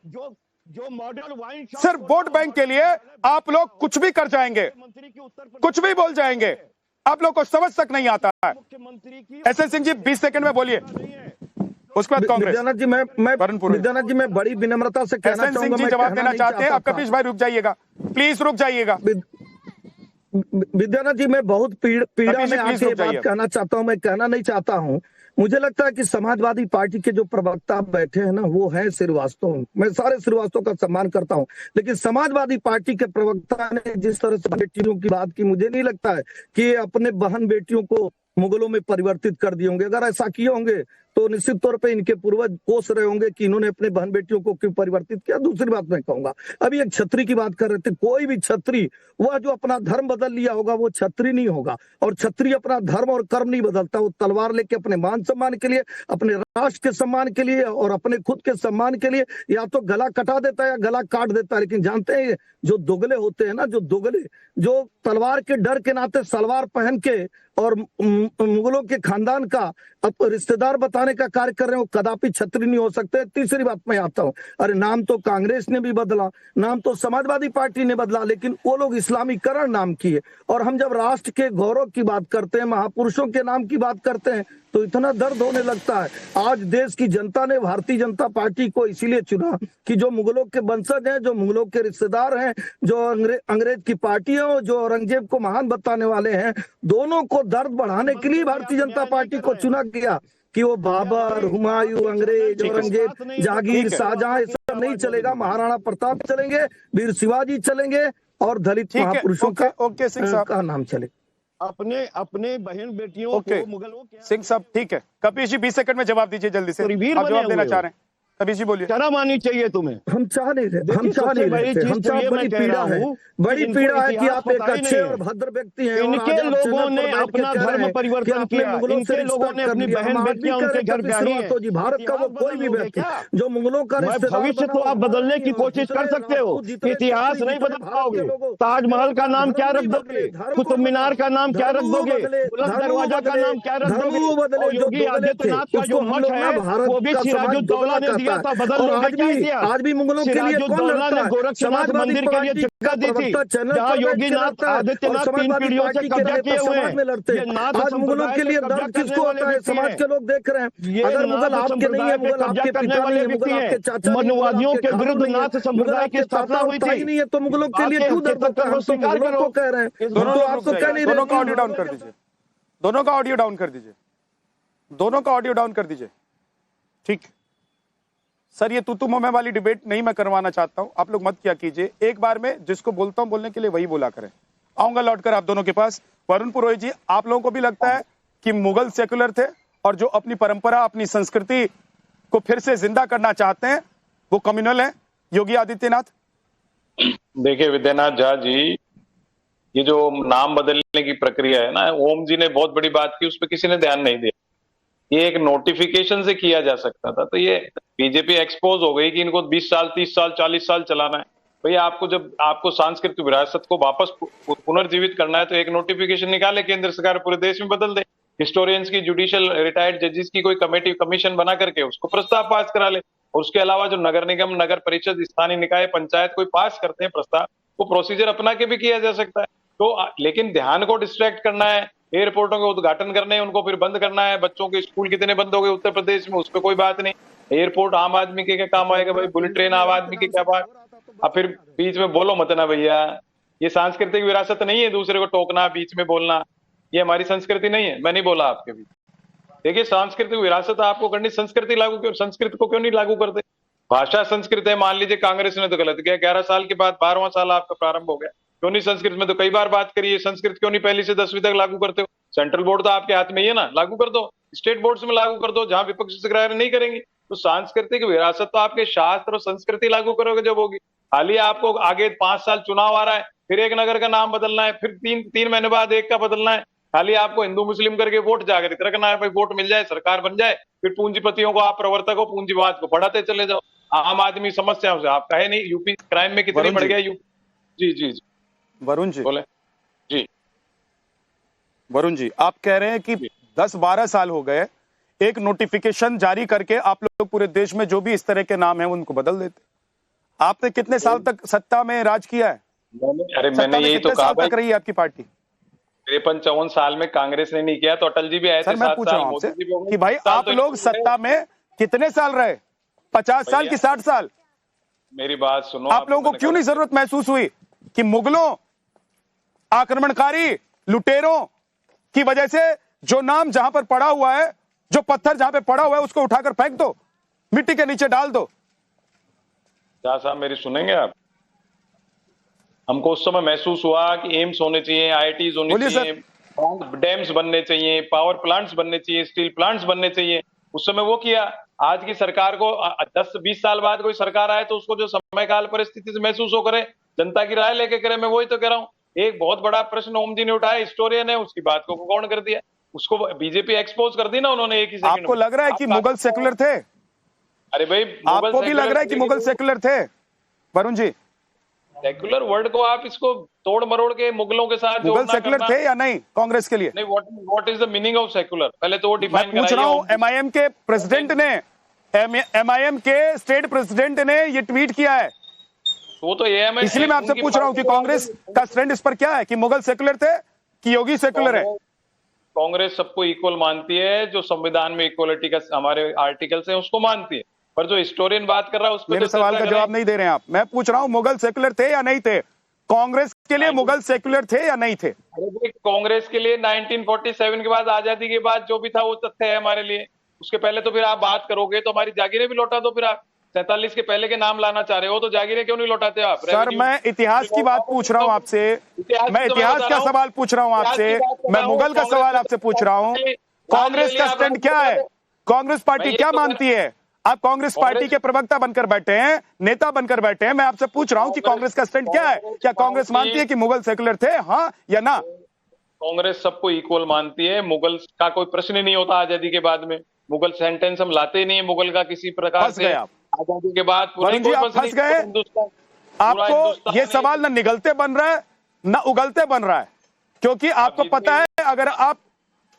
सिर्फ वोट बैंक के लिए आप लोग कुछ भी कर जाएंगे, कुछ भी बोल जाएंगे। आप लोग को समझ तक नहीं आता है। एसएन सिंह जी 20 सेकंड में बोलिए, उसके बाद कांग्रेस। विद्यानाथ जी, मैं बड़ी विनम्रता से कहना चाहूंगा, सिंह जी जवाब देना चाहते हैं। आप कपिश भाई रुक जाइएगा, प्लीज रुक जाइएगा। विद्यानाथ जी, मैं बहुत पीड़ा में आके बात कहना चाहता हूं। मैं कहना नहीं चाहता हूं, मुझे लगता है कि समाजवादी पार्टी के जो प्रवक्ता बैठे हैं ना, वो है श्रीवास्तव। मैं सारे श्रीवास्तव का सम्मान करता हूं, लेकिन समाजवादी पार्टी के प्रवक्ता ने जिस तरह से बेटियों की बात की, मुझे नहीं लगता है कि अपने बहन बेटियों को मुगलों में परिवर्तित कर दिए होंगे। अगर ऐसा किए होंगे तो निश्चित तौर पे इनके पूर्वज कोस रहे होंगे कि इन्होंने अपने बहन बेटियों को क्यों परिवर्तित किया। दूसरी बात मैं कहूंगा, अभी एक छत्री की बात कर रहे थे, कोई भी छत्री वह जो अपना धर्म बदल लिया होगा वो छत्री नहीं होगा। और छत्री अपना धर्म और कर्म नहीं बदलता, वो तलवार लेके अपने मान सम्मान के लिए, अपने राष्ट्र के सम्मान के लिए और अपने खुद के सम्मान के लिए या तो गला कटा देता है या गला काट देता है। लेकिन जानते हैं जो दोगले होते हैं ना, जो दोगले, जो तलवार के डर के नाते सलवार पहन के और मुगलों के खानदान का रिश्तेदार बताने का कार्य कर रहे हैं, वो कदापि छत्री नहीं हो सकते। तीसरी बात मैं आता हूं, अरे नाम तो कांग्रेस ने भी बदला, नाम तो समाजवादी पार्टी ने बदला, लेकिन वो लोग इस्लामीकरण नाम किए। और हम जब राष्ट्र के गौरव की बात करते हैं, महापुरुषों के नाम की बात करते हैं, तो इतना दर्द होने लगता है। आज देश की जनता ने भारतीय जनता पार्टी को इसीलिए चुना कि जो मुगलों के वंशज हैं, जो मुगलों के रिश्तेदार हैं, जो अंग्रेज की पार्टी है, जो औरंगजेब को महान बताने वाले हैं, दोनों को दर्द बढ़ाने के लिए भारतीय जनता पार्टी को चुना गया कि वो बाबर, हुमायूं, अंग्रेज, औरंगजेब, जहांगीर, शाहजहां, ये सब नहीं चलेगा। महाराणा प्रताप चलेंगे, वीर शिवाजी चलेंगे और दलित महापुरुषों का नाम चले। अपने बहन बेटियों को मुगलों के सिंह साहब ठीक है। कपीश जी 20 सेकंड में जवाब दीजिए जल्दी से, आप जवाब देना चाह रहे हैं। कपीश जी बोलिए। शर्म आनी चाहिए तुम्हें। हम चाह नहीं रहे, हम चाह नहीं रहे, हम चाह, बड़ी पीड़ा है, बड़ी पीड़ा है कि आप एक अच्छे और भद्र व्यक्ति हैं। इनके लोगों ने अपना धर्म परिवर्तन किया, इनके लोगों ने अपनी बहन बेटियां उनके घर ब्याही हैं। तो जी भारत का वो कोई भी व्यक्ति जो मुगलों का भविष्य तो आप बदलने की कोशिश कर सकते हो, इतिहास नहीं बदल पाओगे। ताजमहल का नाम क्या रख दोगे, कुतुब मीनार का नाम क्या रख दोगे, बुलंद दरवाजा का नाम क्या रख दोगे। योगी आदित्यनाथ का जो मठ है वो भी सिराजुद्दौला ने दिया था, बदलने क्या किया। आज भी मुगलों के लिए कौन लड़ता है? गोरक्षनाथ मंदिर के लिए जगह दी थी, जहाँ योगीनाथ आदित्यनाथ 3 पीढ़ियों से कब्जा किए हुए हैं। आज मुगलों के लिए दर्द किसको होता है? समाज के लोग देख रहे हैं। अगर मुगल आपके नहीं है, मुगल आपके पिता नहीं है, मुगल आपके चाचा, मनुवादियों के विरुद्ध नाथ संप्रदाय की स्थापना हुई थी, नहीं है, तो मुगलों के लिए क्यों दर्द होता है? हम तो मुगलों को कह रहे हैं, तो आपको कह नहीं रहे। दोनों का ऑडियो डाउन कर दीजिए, दोनों का ऑडियो डाउन कर दीजिए, दोनों का ऑडियो डाउन कर दीजिए। ठीक सर, ये तू मैं वाली डिबेट नहीं मैं करवाना चाहता हूं, आप लोग मत किया कीजिए। एक बार में जिसको बोलता हूं बोलने के लिए वही बोला करें। आऊंगा लौटकर आप दोनों के पास। वरुण पुरोहित जी, आप लोगों को भी लगता है कि मुगल सेकुलर थे और जो अपनी परंपरा, अपनी संस्कृति को फिर से जिंदा करना चाहते हैं वो कम्युनल है योगी आदित्यनाथ? देखिए विद्यानाथ झा जी, ये जो नाम बदलने की प्रक्रिया है ना, ओम जी ने बहुत बड़ी बात की, उस पर किसी ने ध्यान नहीं दिया। ये एक नोटिफिकेशन से किया जा सकता था, तो ये बीजेपी एक्सपोज हो गई कि इनको 20 साल 30 साल 40 साल चलाना है। भैया आपको जब आपको सांस्कृतिक विरासत को वापस पुनर्जीवित करना है तो एक नोटिफिकेशन निकाले केंद्र सरकार, पूरे देश में बदल दे। हिस्टोरियंस की, जुडिशियल रिटायर्ड जजेस की कोई कमेटी कमीशन बना करके उसको प्रस्ताव पास करा ले। और उसके अलावा जो नगर निगम, नगर परिषद, स्थानीय निकाय, पंचायत कोई पास करते हैं प्रस्ताव, वो प्रोसीजर अपना के भी किया जा सकता है। तो लेकिन ध्यान को डिस्ट्रैक्ट करना है, एयरपोर्टों के उद्घाटन करने हैं, उनको फिर बंद करना है। बच्चों के स्कूल कितने बंद हो गए उत्तर प्रदेश में, उस पर कोई बात नहीं। एयरपोर्ट आम आदमी के क्या काम आएगा भाई, बुलेट ट्रेन आम आदमी की क्या बात। अब फिर बीच में बोलो मत ना भैया, ये सांस्कृतिक विरासत नहीं है दूसरे को टोकना, बीच में बोलना, ये हमारी संस्कृति नहीं है। मैं नहीं बोला आपके बीच। देखिए सांस्कृतिक विरासत आपको करनी, संस्कृति लागू क्यों, संस्कृत को क्यों नहीं लागू करते? भाषा संस्कृत है, मान लीजिए कांग्रेस ने तो गलत किया, 11 साल के बाद 12वां साल आपका प्रारंभ हो गया, क्यों नहीं संस्कृत में तो कई बार बात करी है, संस्कृत क्यों नहीं पहली से 10वीं तक लागू करते हो? सेंट्रल बोर्ड तो आपके हाथ में ही है ना, लागू कर दो। स्टेट बोर्ड्स में लागू कर दो, जहां विपक्ष सरकार नहीं करेंगी। तो सांस्कृतिक विरासत तो आपके शास्त्र और संस्कृति लागू करोगे जब होगी। हाल ही आपको आगे 5 साल चुनाव आ रहा है, फिर एक नगर का नाम बदलना है, फिर तीन महीने बाद एक का बदलना है। खाली आपको हिंदू मुस्लिम करके वोट जागृत रखना है, भाई वोट मिल जाए, सरकार बन जाए, फिर पूंजीपतियों को, आप प्रवर्तक हो, पूंजीवाद को बढ़ाते चले जाओ। आम आदमी समस्याओं से आप कहे नहीं, यूपी क्राइम में कितनी बढ़ गया यूपी। जी जी जी वरुण जी बोले। जी वरुण जी, आप कह रहे हैं कि 10-12 साल हो गए, एक नोटिफिकेशन जारी करके आप लोग पूरे देश में जो भी इस तरह के नाम है उनको बदल देते। आपने कितने साल तक सत्ता में राज किया है? अरे मैंने यही तो कहा तक रही है आपकी पार्टी? 53 साल में कांग्रेस ने नहीं किया तो अटल जी भी आए थे। मैं पूछ रहा हूं आपसे कि भाई आप लोग सत्ता में कितने साल रहे? 50 साल की 60 साल? मेरी बात सुनो, आप लोगों को क्यों नहीं जरूरत महसूस हुई कि मुगलों, आक्रमणकारी, लुटेरों की वजह से जो नाम जहां पर पड़ा हुआ है जो पत्थर जहां पे पड़ा हुआ है उसको उठाकर फेंक दो, मिट्टी के नीचे डाल दो। शाह साहब मेरी सुनेंगे आप? हमको उस समय महसूस हुआ कि एम्स होने चाहिए, IITs होने बोलिए चाहिए, डैम्स बनने चाहिए, पावर प्लांट्स बनने चाहिए, स्टील प्लांट्स बनने चाहिए। उस समय वो किया। आज की सरकार को 10-20 साल बाद कोई सरकार आए तो उसको जो समय काल परिस्थिति से महसूस हो करे, जनता की राय लेके करे। मैं वही तो कह रहा हूँ। एक बहुत बड़ा प्रश्न ओम जी ने उठाया, हिस्टोरियन है, उसकी बात को गौण कर दिया, उसको बीजेपी एक्सपोज कर दी ना उन्होंने एक ही सेकंड में। आपको लग रहा है कि मुगल सेकुलर थे? अरे भाई, आपको भी लग रहा है कि मुगल सेकुलर थे वरुण जी? सेक्युलर वर्ड को आप इसको तोड़ मरोड़ के मुगलों के साथ मुगल सेकुलर थे या नहीं कांग्रेस के लिए? नहीं, what is the meaning of secular? पहले तो वो डिफाइन पूछ रहा हूं। MIM के प्रेसिडेंट ने, MIM के स्टेट प्रेसिडेंट ने ये ट्वीट किया है। वो तो AMI, इसलिए मैं आपसे पूछ रहा हूं कि कांग्रेस का स्टैंड इस पर क्या है, कि मुगल सेकुलर थे कि योगी सेकुलर है? कांग्रेस सबको इक्वल मानती है, जो संविधान में इक्वलिटी का हमारे आर्टिकल्स हैं उसको मानती है, पर जो हिस्टोरियन बात कर रहा है उस पर मेरे सवाल का जवाब नहीं दे रहे हैं आप। मैं पूछ रहा हूं मुगल सेकुलर थे या नहीं थे? कांग्रेस के लिए मुगल सेकुलर थे या नहीं थे? कांग्रेस के लिए 1947 के बाद, आजादी के बाद जो भी था वो तथ्य है हमारे लिए। उसके पहले तो फिर आप बात करोगे तो हमारी जागीरें भी लौटा दो। फिर आप 47 के पहले के नाम लाना चाह रहे हो तो जागीरें क्यों नहीं लौटाते आप? सर मैं इतिहास की बात पूछ रहा हूं आपसे, मैं इतिहास का सवाल पूछ रहा हूं आपसे, मैं मुगल का सवाल आपसे पूछ रहा हूं। कांग्रेस का स्टैंड क्या है? कांग्रेस पार्टी क्या मानती है? आप कांग्रेस पार्टी के प्रवक्ता बनकर बैठे हैं, नेता बनकर बैठे हैं। मैं आपसे पूछ रहा हूं कि कांग्रेस का स्टैंड क्या है? क्या कांग्रेस मानती है कि मुगल सेकुलर थे, हाँ या ना? कांग्रेस सबको इक्वल मानती है। मुगल का कोई प्रश्न ही नहीं होता आजादी के बाद में। मुगल सेंटेंस हम लाते ही नहीं है मुगल का किसी प्रकार से। आजादी के बाद वरुण जी आप फंस गए। आपको ये सवाल ना निगलते बन रहा है ना उगलते बन रहा है, क्योंकि आपको पता है अगर आप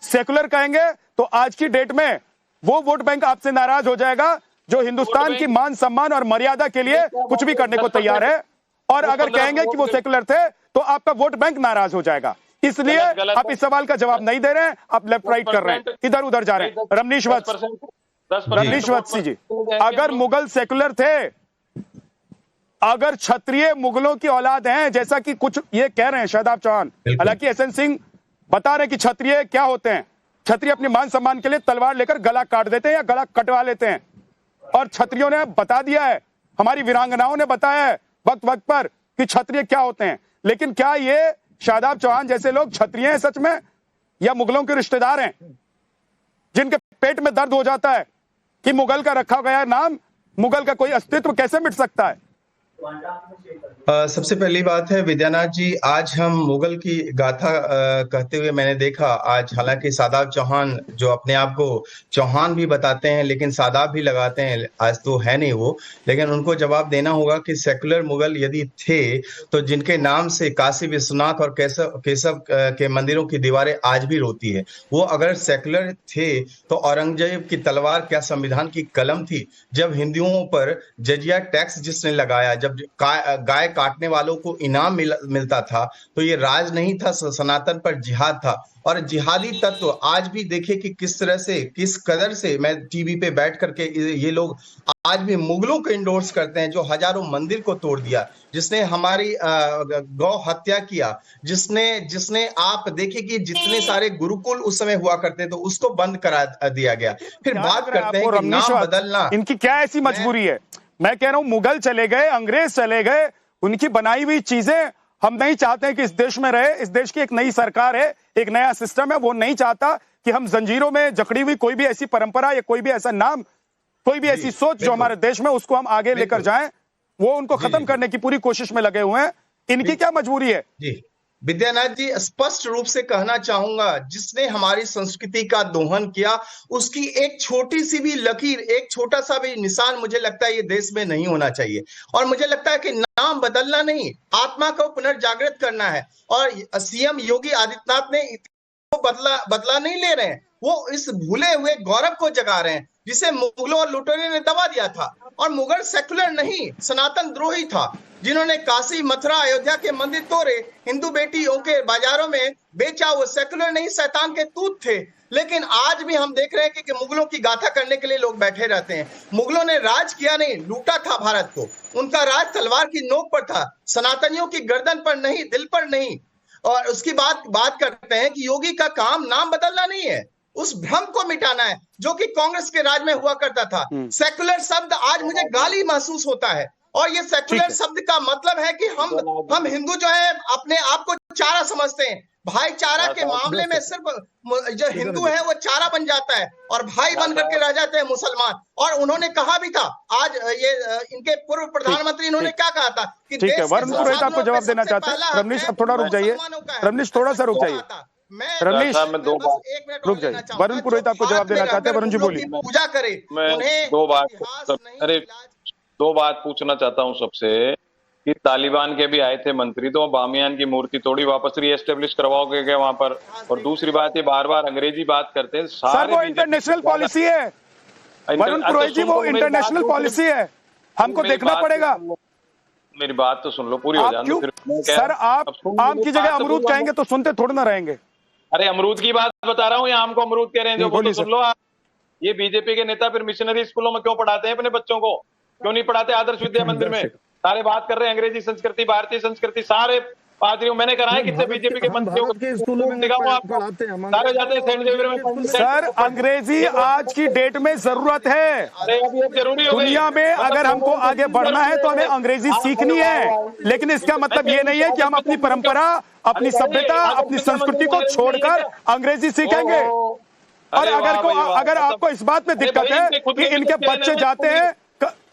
सेकुलर कहेंगे तो आज की डेट में वो वोट बैंक आपसे नाराज हो जाएगा जो हिंदुस्तान की मान सम्मान और मर्यादा के लिए कुछ भी करने को तैयार है। और अगर कहेंगे कि वो सेकुलर थे तो आपका वोट बैंक नाराज हो जाएगा। इसलिए आप इस सवाल का जवाब नहीं दे रहे हैं, आप लेफ्ट राइट कर रहे हैं, इधर उधर जा रहे हैं। रमनीश वत्सी जी, अगर मुगल सेकुलर थे, अगर क्षत्रिय मुगलों की औलाद हैं जैसा कि कुछ ये कह रहे हैं शादाब चौहान, हालांकि एसएन सिंह बता रहे हैं कि क्षत्रिय क्या होते हैं। क्षत्रिय अपने मान सम्मान के लिए तलवार लेकर गला काट देते हैं या गला कटवा लेते हैं। और क्षत्रियों ने बता दिया है, हमारी वीरांगनाओं ने बताया है वक्त वक्त पर कि क्षत्रिय क्या होते हैं। लेकिन क्या ये शादाब चौहान जैसे लोग क्षत्रिय हैं सच में, या मुगलों के रिश्तेदार हैं जिनके पेट में दर्द हो जाता है कि मुगल का रखा गया नाम, मुगल का कोई अस्तित्व कैसे मिट सकता है? सबसे पहली बात है विद्यानाथ जी, आज हम मुगल की गाथा कहते हुए मैंने देखा आज, हालांकि सादाब चौहान जो अपने आप को चौहान भी बताते हैं लेकिन सादाब भी लगाते हैं, आज तो है नहीं वो, लेकिन उनको जवाब देना होगा कि सेकुलर मुगल यदि थे तो जिनके नाम से काशी विश्वनाथ और केशव के मंदिरों की दीवारें आज भी रोती है, वो अगर सेकुलर थे तो औरंगजेब की तलवार क्या संविधान की कलम थी? जब हिंदुओं पर जजिया टैक्स जिसने लगाया, जब गाय काटने वालों को इनाम मिलता था, तो ये राज नहीं था, सनातन पर जिहाद था। और जिहादी तत्व आज भी देखे कि किस तरह से, किस कदर से, मैं टीवी पे बैठ करके ये लोग आज भी मुगलों को इंडोर्स करते हैं, जो हजारों मंदिर को तोड़ दिया, जिसने हमारी गौ हत्या किया, जिसने आप देखिए कि जितने सारे गुरुकुल उस समय हुआ करते तो उसको बंद करा दिया गया। फिर बात करते हैं कि नाम बदलना, इनकी क्या ऐसी मजबूरी है? मैं कह रहा हूं मुगल चले गए, अंग्रेज चले गए, उनकी बनाई हुई चीजें हम नहीं चाहते हैं कि इस देश में रहे। इस देश की एक नई सरकार है, एक नया सिस्टम है, वो नहीं चाहता कि हम जंजीरों में जकड़ी हुई कोई भी ऐसी परंपरा या कोई भी ऐसा नाम, कोई भी ऐसी सोच जो हमारे देश में, उसको हम आगे लेकर जाएं। वो उनको खत्म करने की पूरी कोशिश में लगे हुए हैं। इनकी क्या मजबूरी है? जी विद्यानाथ जी, स्पष्ट रूप से कहना चाहूंगा, जिसने हमारी संस्कृति का दोहन किया उसकी एक छोटी सी भी लकीर, एक छोटा सा भी निशान मुझे लगता है ये देश में नहीं होना चाहिए। और मुझे लगता है कि नाम बदलना नहीं, आत्मा को पुनर्जागृत करना है। और सीएम योगी आदित्यनाथ ने बदला नहीं ले रहे हैं, वो इस भूले हुए गौरव को जगा रहे हैं जिसे मुगलों और लुटेरों ने दबा दिया था। और मुगल सेकुलर नहीं, सनातन द्रोही था, जिन्होंने काशी, मथुरा, अयोध्या के मंदिर तोड़े, हिंदू बेटियों के बाजारों में बेचा, वो सेकुलर नहीं, शैतान के दूत थे। लेकिन आज भी हम देख रहे हैं कि मुगलों की गाथा करने के लिए लोग बैठे रहते हैं। मुगलों ने राज किया नहीं, लूटा था भारत को। उनका राज तलवार की नोक पर था, सनातनियों की गर्दन पर नहीं, दिल पर नहीं। और उसकी बात करते हैं कि योगी का काम नाम बदलना नहीं है, उस भ्रम को मिटाना है जो कि कांग्रेस के राज में हुआ करता था। सेकुलर शब्द आज मुझे गाली महसूस होता है, और ये सेकुलर शब्द का मतलब है कि हम हिंदू जो है अपने आप को चारा समझते हैं। भाईचारा के मामले में सिर्फ जो हिंदू है वो चारा बन जाता है और भाई बन करके रह जाते हैं मुसलमान। और उन्होंने कहा भी था, आज ये इनके पूर्व प्रधानमंत्री इन्होंने क्या कहा था कि ठीक है, वरुण पुरोहित आपको जवाब देना चाहते हैं। रमनीश अब थोड़ा रुक जाइए, रमनीश थोड़ा सा रुक जाइए, रमनीश रुक जाइए। वरुण पुरोहित आपको जवाब देना चाहते हैं, वरुण जी बोलिए। पूजा करे, मैं दो बात पूछना चाहता हूं सबसे कि तालिबान के भी आए थे मंत्री, तो बामियान की मूर्ति तोड़ी, वापस रीएस्टेब्लिश करवाओगे क्या वहां पर? और दूसरी बात, ये बार बार अंग्रेजी बात करते हैं। सर वो इंटरनेशनल पॉलिसी है वरुण पुरोहित जी, वो इंटरनेशनल पॉलिसी है, हमको देखना पड़ेगा। मेरी बात तो सुन लो, पूरी हो जाए फिर। सर आप आम की जगह अमरूद कहेंगे तो सुनते थोड़ा ना रहेंगे। अरे अमरूद की बात बता रहा हूँ, या आम को अमरूद कह रहे हैं जो, तो सुन लो आप। ये बीजेपी के नेता फिर मिशनरी स्कूलों में क्यों पढ़ाते हैं अपने बच्चों को? क्यों नहीं पढ़ाते आदर्श विद्या मंदिर में? सारे बात कर रहे हैं अंग्रेजी संस्कृति, भारतीय संस्कृति, सारे पादरियों। मैंने कराया कितने बीजेपी के मंत्रियों को सारे जाते हैं सेंट जेवियर में। सर अंग्रेजी आज की डेट में जरूरत है। अरे अब ये जरूरी हो गई दुनिया में अगर हमको आगे बढ़ना है तो हमें अंग्रेजी सीखनी है, लेकिन इसका मतलब ये नहीं है कि हम अपनी परंपरा, अपनी सभ्यता, अपनी संस्कृति को छोड़कर अंग्रेजी सीखेंगे। और अगर आपको इस बात में दिक्कत है कि इनके बच्चे जाते हैं,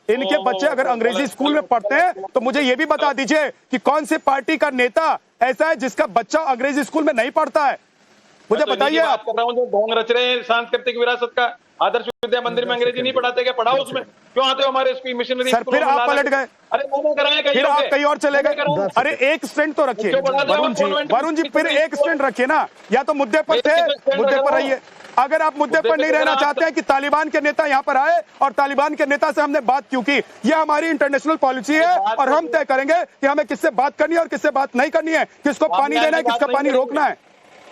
इनके बच्चे अगर अंग्रेजी स्कूल में पढ़ते हैं, तो मुझे ये भी बता दीजिए कि कौन सी पार्टी का नेता ऐसा है जिसका बच्चा अंग्रेजी स्कूल में नहीं पढ़ता है? मुझे बताइए। आप कर रहा हूँ जो ढोंग रच रहे हैं सांस्कृतिक विरासत का, आदर्श विद्या मंदिर में अंग्रेजी नहीं पढ़ाते क्या? पढ़ाओ उसमें, क्यों आते हो हमारे स्कूल मिशनरी? सर फिर आप पलट गए, फिर आप कहीं और चले गए। अरे एक स्टैंड तो रखिए वरुण जी, फिर एक स्टैंड रखिए ना, या तो मुद्दे पर थे, मुद्दे पर रहिए। अगर आप मुद्दे पर नहीं रहना चाहते हैं कि तालिबान के नेता यहाँ पर आए और तालिबान के नेता से हमने बात क्यों की, ये हमारी इंटरनेशनल पॉलिसी है और हम तय करेंगे कि हमें किससे बात करनी है और किससे बात नहीं करनी है, किसको पानी देना है, किसका पानी रोकना है।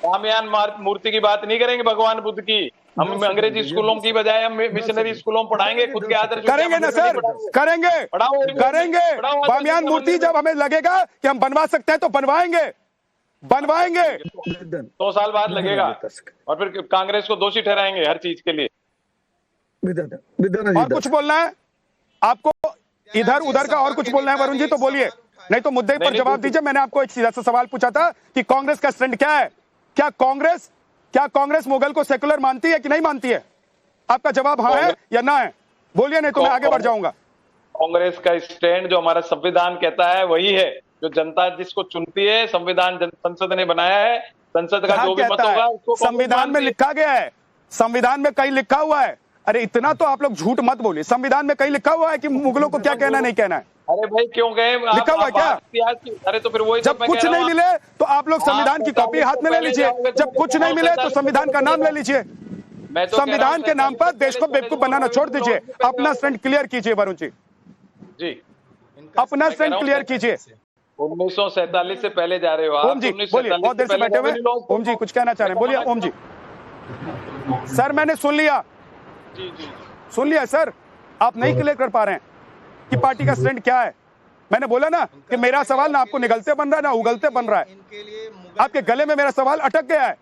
बामियान मूर्ति की बात नहीं करेंगे, भगवान बुद्ध की। हम अंग्रेजी स्कूलों की बजाय हम मिशनरी स्कूलों में पढ़ाएंगे, खुद के आदर्श करेंगे ना सर, करेंगे। बामियान मूर्ति जब हमें लगेगा कि हम बनवा सकते हैं तो बनवाएंगे। 2 साल बाद लगेगा और फिर कांग्रेस को दोषी ठहराएंगे हर चीज के लिए। और कुछ बोलना है आपको? इधर उधर का और कुछ बोलना है वरुण जी तो बोलिए, नहीं तो मुद्दे पर जवाब दीजिए। मैंने आपको एक सीधा सा सवाल पूछा था कि कांग्रेस का स्टैंड क्या है। क्या कांग्रेस मुगल को सेकुलर मानती है कि नहीं मानती है? आपका जवाब हाँ है या ना है? बोलिए, नहीं तो मैं आगे बढ़ जाऊंगा। कांग्रेस का स्टैंड जो हमारा संविधान कहता है वही है, जो जनता जिसको चुनती है। संविधान संसद ने बनाया है, संसद का जो भी मत होगा उसको संविधान में लिखा गया है, संविधान में कहीं लिखा हुआ है। अरे इतना तो आप लोग झूठ मत बोलिए, संविधान में कहीं लिखा हुआ है कि मुगलों को क्या कहना नहीं कहना है? अरे भाई क्यों गए? लिखा हुआ क्या? अरे तो फिर वही जब कुछ नहीं मिले तो आप लोग संविधान की कॉपी हाथ में ले लीजिए, जब कुछ नहीं मिले तो संविधान का नाम ले लीजिए। संविधान के नाम पर देश को बेवकूफ बनाना छोड़ दीजिए, अपना स्टैंड क्लियर कीजिए वरुण जी, अपना स्टैंड क्लियर कीजिए। 1947 से पहले जा रहे हो आप। ओम जी बोलिए, बहुत देर से बैठे हुए। ओम जी कुछ कहना चाह रहे हैं, बोलिए ओम जी। सर मैंने सुन लिया, सुन लिया सर, आप नहीं क्लियर कर पा रहे हैं कि पार्टी का स्टैंड क्या है। मैंने बोला ना कि मेरा सवाल ना आपको निगलते बन रहा है ना उगलते बन रहा है, आपके गले में मेरा सवाल अटक गया है।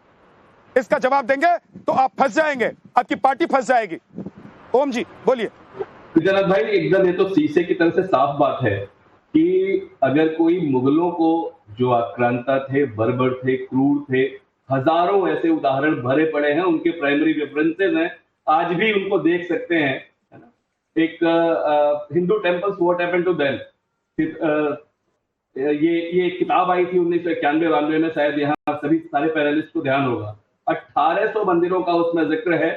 इसका जवाब देंगे तो आप फंस जाएंगे, आपकी पार्टी फंस जाएगी। ओम जी बोलिए। विद्यानाथ भाई एकदम ये तो शीशे की तरह से साफ बात है कि अगर कोई मुगलों को जो आक्रांता थे, बर्बर थे, क्रूर थे, हजारों ऐसे उदाहरण भरे पड़े हैं, उनके प्राइमरी रेफरेंसेस हैं, आज भी उनको देख सकते हैं। एक Hindu temples what happened to them, ये किताब आई थी 1991-92 में, शायद यहाँ सभी सारे पैनलिस्ट को ध्यान होगा। 1800 मंदिरों का उसमें जिक्र है,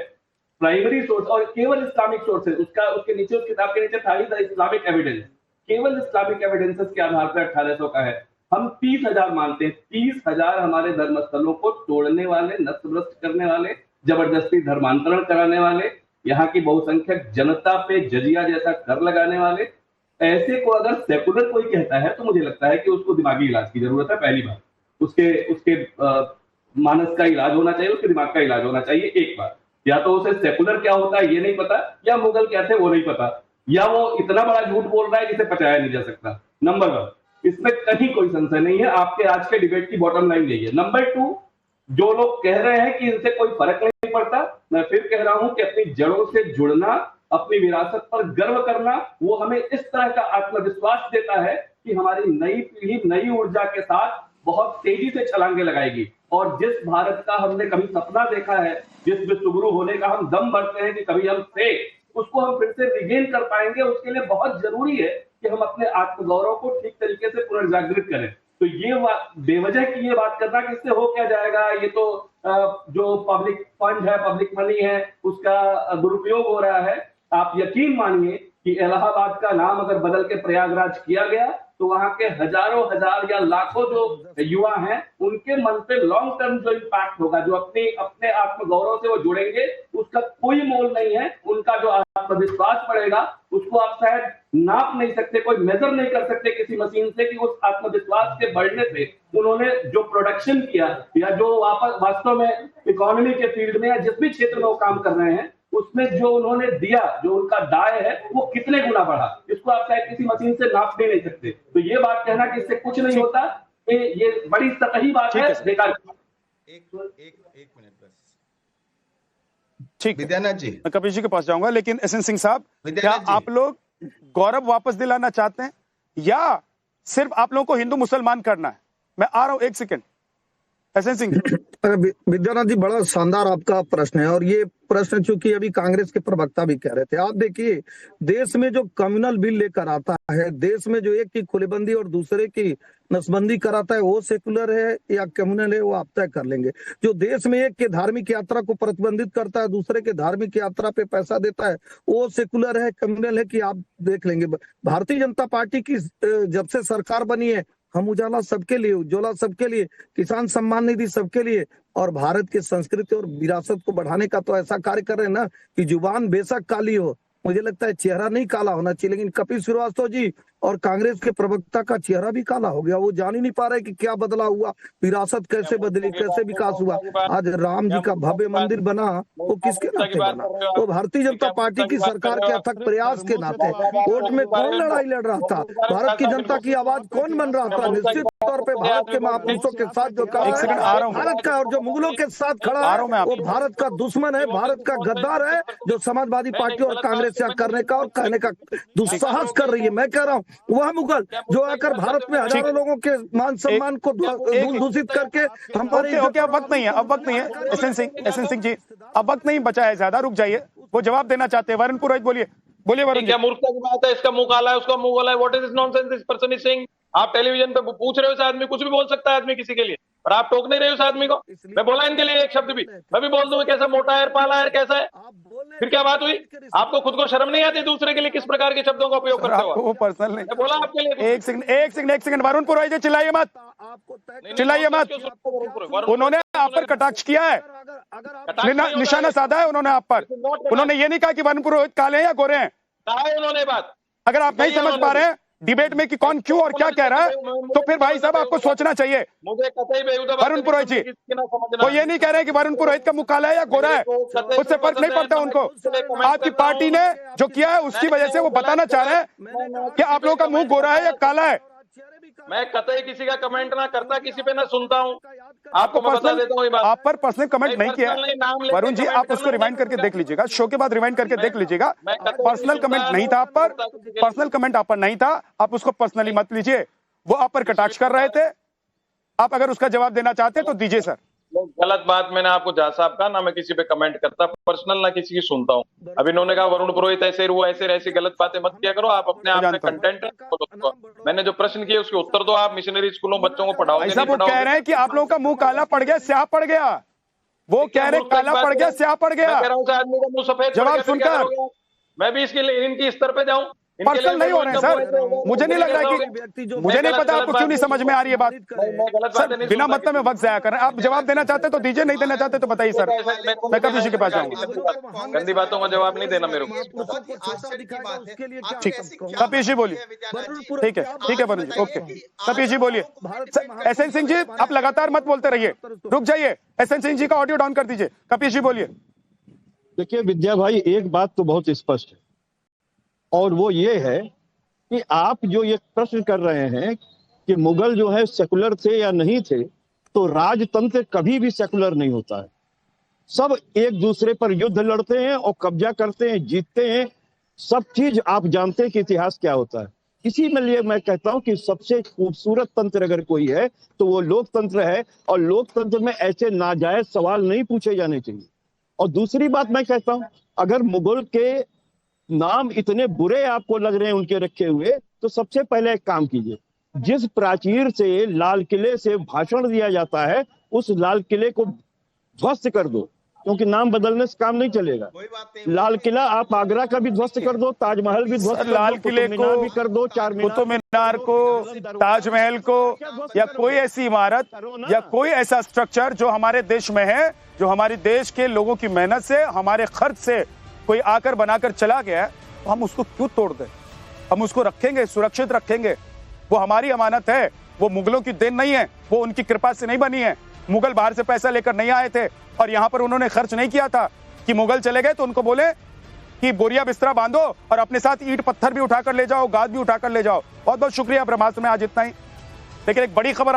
प्राइमरी सोर्स और केवल इस्लामिक सोर्सेज। उसके नीचे, उस किताब के नीचे था ही इस्लामिक एविडेंस, केवल इस्लामिक एविडेंसेस के आधार पर 1800 का है। हम 30,000 मानते हैं, 30,000 हमारे धर्मस्थलों को तोड़ने वाले, नष्ट भ्रष्ट करने वाले, जबरदस्ती धर्मांतरण कराने वाले, यहाँ की बहुसंख्यक जनता पे जजिया जैसा कर लगाने वाले, ऐसे को अगर सेकुलर कोई कहता है तो मुझे लगता है कि उसको दिमागी इलाज की जरूरत है। पहली बात, उसके मानस का इलाज होना चाहिए, उसके दिमाग का इलाज होना चाहिए। एक बार, या तो उसे सेकुलर क्या होता है ये नहीं पता, या मुगल क्या थे वो नहीं पता, या वो इतना बड़ा झूठ बोल रहा है जिसे पचाया नहीं जा सकता। नंबर 1, इसमें कहीं कोई संशय नहीं है। आपके आज के डिबेट की बॉटम लाइन यही है। नंबर 2, जो लोग कह रहे हैं कि इनसे कोई फर्क नहीं पड़ता, मैं फिर कह रहा हूं कि अपनी जड़ों से जुड़ना, अपनी विरासत पर गर्व करना, वो हमें इस तरह का आत्मविश्वास देता है कि हमारी नई पीढ़ी नई ऊर्जा के साथ बहुत तेजी से छलांगे लगाएगी। और जिस भारत का हमने कभी सपना देखा है, जिस विश्वगुरु होने का हम दम भरते हैं कि कभी हम थे, उसको हम फिर से रिगेन कर पाएंगे। उसके लिए बहुत जरूरी है कि हम अपने आत्मगौरव को ठीक तरीके से पुनर्जागृत करें। तो ये बेवजह की ये बात करना कि इससे हो क्या जाएगा, ये तो जो पब्लिक फंड है, पब्लिक मनी है, उसका दुरुपयोग हो रहा है। आप यकीन मानिए कि इलाहाबाद का नाम अगर बदल के प्रयागराज किया गया तो वहां के हजारों हजार या लाखों जो युवा हैं, उनके मन पे लॉन्ग टर्म जो इम्पैक्ट होगा, जो अपने आत्मगौरव से वो जुड़ेंगे, उसका कोई मोल नहीं है। उनका जो आत्मविश्वास बढ़ेगा, उसको आप शायद नाप नहीं सकते, कोई मेजर नहीं कर सकते किसी मशीन से कि उस आत्मविश्वास के बढ़ने से उन्होंने जो प्रोडक्शन किया या जो वास्तव में इकोनॉमी के फील्ड में या जिस भी क्षेत्र में वो काम कर रहे हैं, उसमें जो उन्होंने दिया, जो उनका दाय है, वो कितने गुना बढ़ा, इसको आप शायद किसी मशीन से नाप भी नहीं सकते। तो ये बात कहना कि इससे कुछ नहीं होता, ये बड़ी सतही बात है, बेकार। एक मिनट बस। ठीक, विद्यानाथ जी, मैं कपिल जी के पास जाऊंगा, लेकिन एसएन सिंह साहब, क्या आप लोग गौरव वापस दिलाना चाहते हैं या सिर्फ आप लोगों को हिंदू मुसलमान करना है? मैं आ रहा हूं, एक सेकंड। एसएन सिंह। विद्यानाथ जी, बड़ा शानदार आपका प्रश्न है, और ये प्रश्न चूंकि अभी कांग्रेस के प्रवक्ता भी कह रहे थे। आप देखिए, देश में जो कम्युनल बिल लेकर आता है, देश में जो एक की खुलेबंदी और दूसरे की नसबंदी कराता है, वो सेकुलर है या कम्युनल है, वो आप तय कर लेंगे। जो देश में एक के धार्मिक यात्रा को प्रतिबंधित करता है, दूसरे के धार्मिक यात्रा पे पैसा देता है, वो सेकुलर है कम्युनल है कि आप देख लेंगे। भारतीय जनता पार्टी की जब से सरकार बनी है, हम उजाला सबके लिए, उज्ज्वला सबके लिए, किसान सम्मान निधि सबके लिए, और भारत की संस्कृति और विरासत को बढ़ाने का तो ऐसा कार्य कर रहे हैं ना कि जुबान बेशक काली हो, मुझे लगता है चेहरा नहीं काला होना चाहिए। लेकिन कपिल श्रीवास्तव जी और कांग्रेस के प्रवक्ता का चेहरा भी काला हो गया, वो जान ही नहीं पा रहे कि क्या बदला हुआ, विरासत कैसे बदली, कैसे विकास हुआ। आज राम जी का भव्य मंदिर बना, वो किसके नाते बना? वो भारतीय जनता पार्टी की सरकार के अथक प्रयास के नाते। वोट में कौन लड़ाई लड़ रहा था? भारत की जनता की आवाज कौन बन रहा था? निश्चित तौर पे भारत के महापुरुषों के साथ जो कहा है, भारत का, और जो मुगलों के साथ खड़ा है, वो भारत का दुश्मन है, भारत का गद्दार है, जो समाजवादी पार्टी और कांग्रेस से करने का और कहने का दुस्साहस कर रही है। मैं कह रहा हूँ, वह मुगल जो आकर भारत में हजारों लोगों के मान सम्मान को दूषित करके हमारे। अब वक्त नहीं है, अब वक्त नहीं है एसएन सिंह जी, अब वक्त नहीं बचा है ज्यादा, रुक जाइए। वो जवाब देना चाहते हैं। वरुण पुरोहित, बोलिए वरुण। क्या मूर्खता की बात है? इसका मुंह काला है, उसका मुंह काला है। What is this nonsense this person is saying? आप टेलीविजन पे पूछ रहे हो, इस आदमी कुछ भी बोल सकता है, आदमी किसी के लिए, और आप टोक नहीं रहे हो उस आदमी को। मैं बोला इनके लिए एक शब्द भी, मैं भी बोल दूं कैसा मोटा है, पाला है, कैसा है, फिर क्या बात हुई? आपको खुद को शर्म नहीं आती दूसरे के लिए किस प्रकार के शब्दों का उपयोग करते हो? वो पर्सनल नहीं, मैं बोला आपके लिए। एक सेकंड वरुण पुरोहित जी, चिल्लाइए मत, चिल्लाइए मत। उन्होंने आप पर कटाक्ष किया है, निशाना साधा है उन्होंने आप पर। उन्होंने ये नहीं कहा कि वरुण पुरोहित काले हैं या गोरे हैं। कहा है उन्होंने बात। अगर आप नहीं समझ पा रहे हैं डिबेट में कि कौन क्यों और क्या कह रहा है, तो फिर भाई साहब आपको सोचना चाहिए। मुझे कतई बेहुदा वरुण पुरोहित जी, वो ये नहीं कह रहे कि वरुण पुरोहित का मुंह काला है या गोरा है, उससे फर्क नहीं पड़ता उनको। आपकी पार्टी ने जो किया है उसकी वजह से वो बताना चाह रहे हैं कि आप लोगों का मुंह गोरा है या काला है। मैं कतई किसी का कमेंट ना करता, किसी पे ना सुनता हूँ। आपको मैं बता देता हूँ, आप पर पर्सनल कमेंट नहीं किया वरुण जी, आप उसको रिवाइंड करके देख लीजिएगा, शो के बाद रिवाइंड करके देख लीजिएगा। पर्सनल कमेंट नहीं था आप पर, पर्सनल कमेंट आप पर नहीं था, आप उसको पर्सनली मत लीजिए। वो आप पर कटाक्ष कर रहे थे, आप अगर उसका जवाब देना चाहते हैं तो दीजिए सर। गलत बात मैंने आपको जहाँ साहब कहा ना, मैं किसी पे कमेंट करता, पर्सनल ना किसी की सुनता हूँ। अब इन्होंने कहा वरुण पुरोहित ऐसे वो ऐसी गलत बातें मत किया करो, आप अपने आप में कंटेंट है। मैंने जो प्रश्न किए उसके उत्तर दो। आप मिशनरी स्कूलों बच्चों को पढ़ाओगे नहीं पढ़ाओगे? कह रहे हैं कि आप लोगों का मुंह काला पड़ गया, स्याह पड़ गया। वो कह रहे काला पड़ गया, स्याह पड़ गया। आदमी का मुंह सफेद जवाब सुनकर मैं भी इसके लिए इनकी स्तर पे जाऊं। पर्सनल नहीं हो रहे हैं सर, मुझे नहीं लग रहा है कि, मुझे नहीं पता आपको क्यों नहीं समझ में आ रही है बात सर। बिना मतलब में वक्त जाया कर रहे हैं। आप जवाब देना चाहते तो दीजिए, नहीं देना चाहते तो बताइए सर, मैं कब किसी के पास जाऊंगा। गंदी बातों का जवाब नहीं देना मेरे को। ठीक, कपिल जी बोलिए। ठीक है वरुण जी, ओके। कपिल जी बोलिए। एसएन सिंह जी, आप लगातार मत बोलते रहिए, रुक जाइए। एसएन सिंह जी का ऑडियो डाउन कर दीजिए। कपिल जी बोलिए। देखिए विद्या भाई, एक बात तो बहुत स्पष्ट है, और वो ये है कि आप जो ये प्रश्न कर रहे हैं कि मुगल जो है सेकुलर थे या नहीं थे, तो राजतंत्र कभी भी सेकुलर नहीं होता है। सब एक दूसरे पर युद्ध लड़ते हैं और कब्जा करते हैं, जीतते हैं। सब चीज आप जानते हैं कि इतिहास क्या होता है। इसी में लिए मैं कहता हूं कि सबसे खूबसूरत तंत्र अगर कोई है तो वो लोकतंत्र है, और लोकतंत्र में ऐसे नाजायज सवाल नहीं पूछे जाने चाहिए। और दूसरी बात मैं कहता हूं, अगर मुगल के नाम इतने बुरे आपको लग रहे हैं उनके रखे हुए, तो सबसे पहले एक काम कीजिए, जिस प्राचीर से लाल किले से भाषण दिया जाता है उस लाल किले को ध्वस्त कर दो, क्योंकि नाम बदलने से काम नहीं चलेगा। लाल किला आप आगरा का भी ध्वस्त कर दो, ताजमहल भी ध्वस्त कर दो, लाल किले को भी कर दो, कुतुब मीनार को, ताजमहल को, या कोई ऐसी इमारत या कोई ऐसा स्ट्रक्चर जो हमारे देश में है, जो हमारे देश के लोगों की मेहनत से, हमारे खर्च से कोई आकर बनाकर चला गया है, तो हम उसको क्यों तोड़ दें? हम उसको रखेंगे, सुरक्षित रखेंगे। वो हमारी अमानत है, वो मुगलों की देन नहीं है, वो उनकी कृपा से नहीं बनी है। मुगल बाहर से पैसा लेकर नहीं आए थे और यहाँ पर उन्होंने खर्च नहीं किया था कि मुगल चले गए तो उनको बोले कि बोरिया बिस्तरा बांधो और अपने साथ ईंट पत्थर भी उठाकर ले जाओ, गाद भी उठाकर ले जाओ। बहुत बहुत शुक्रिया ब्रह्मास्त्र में आज इतना ही। लेकिन एक बड़ी खबर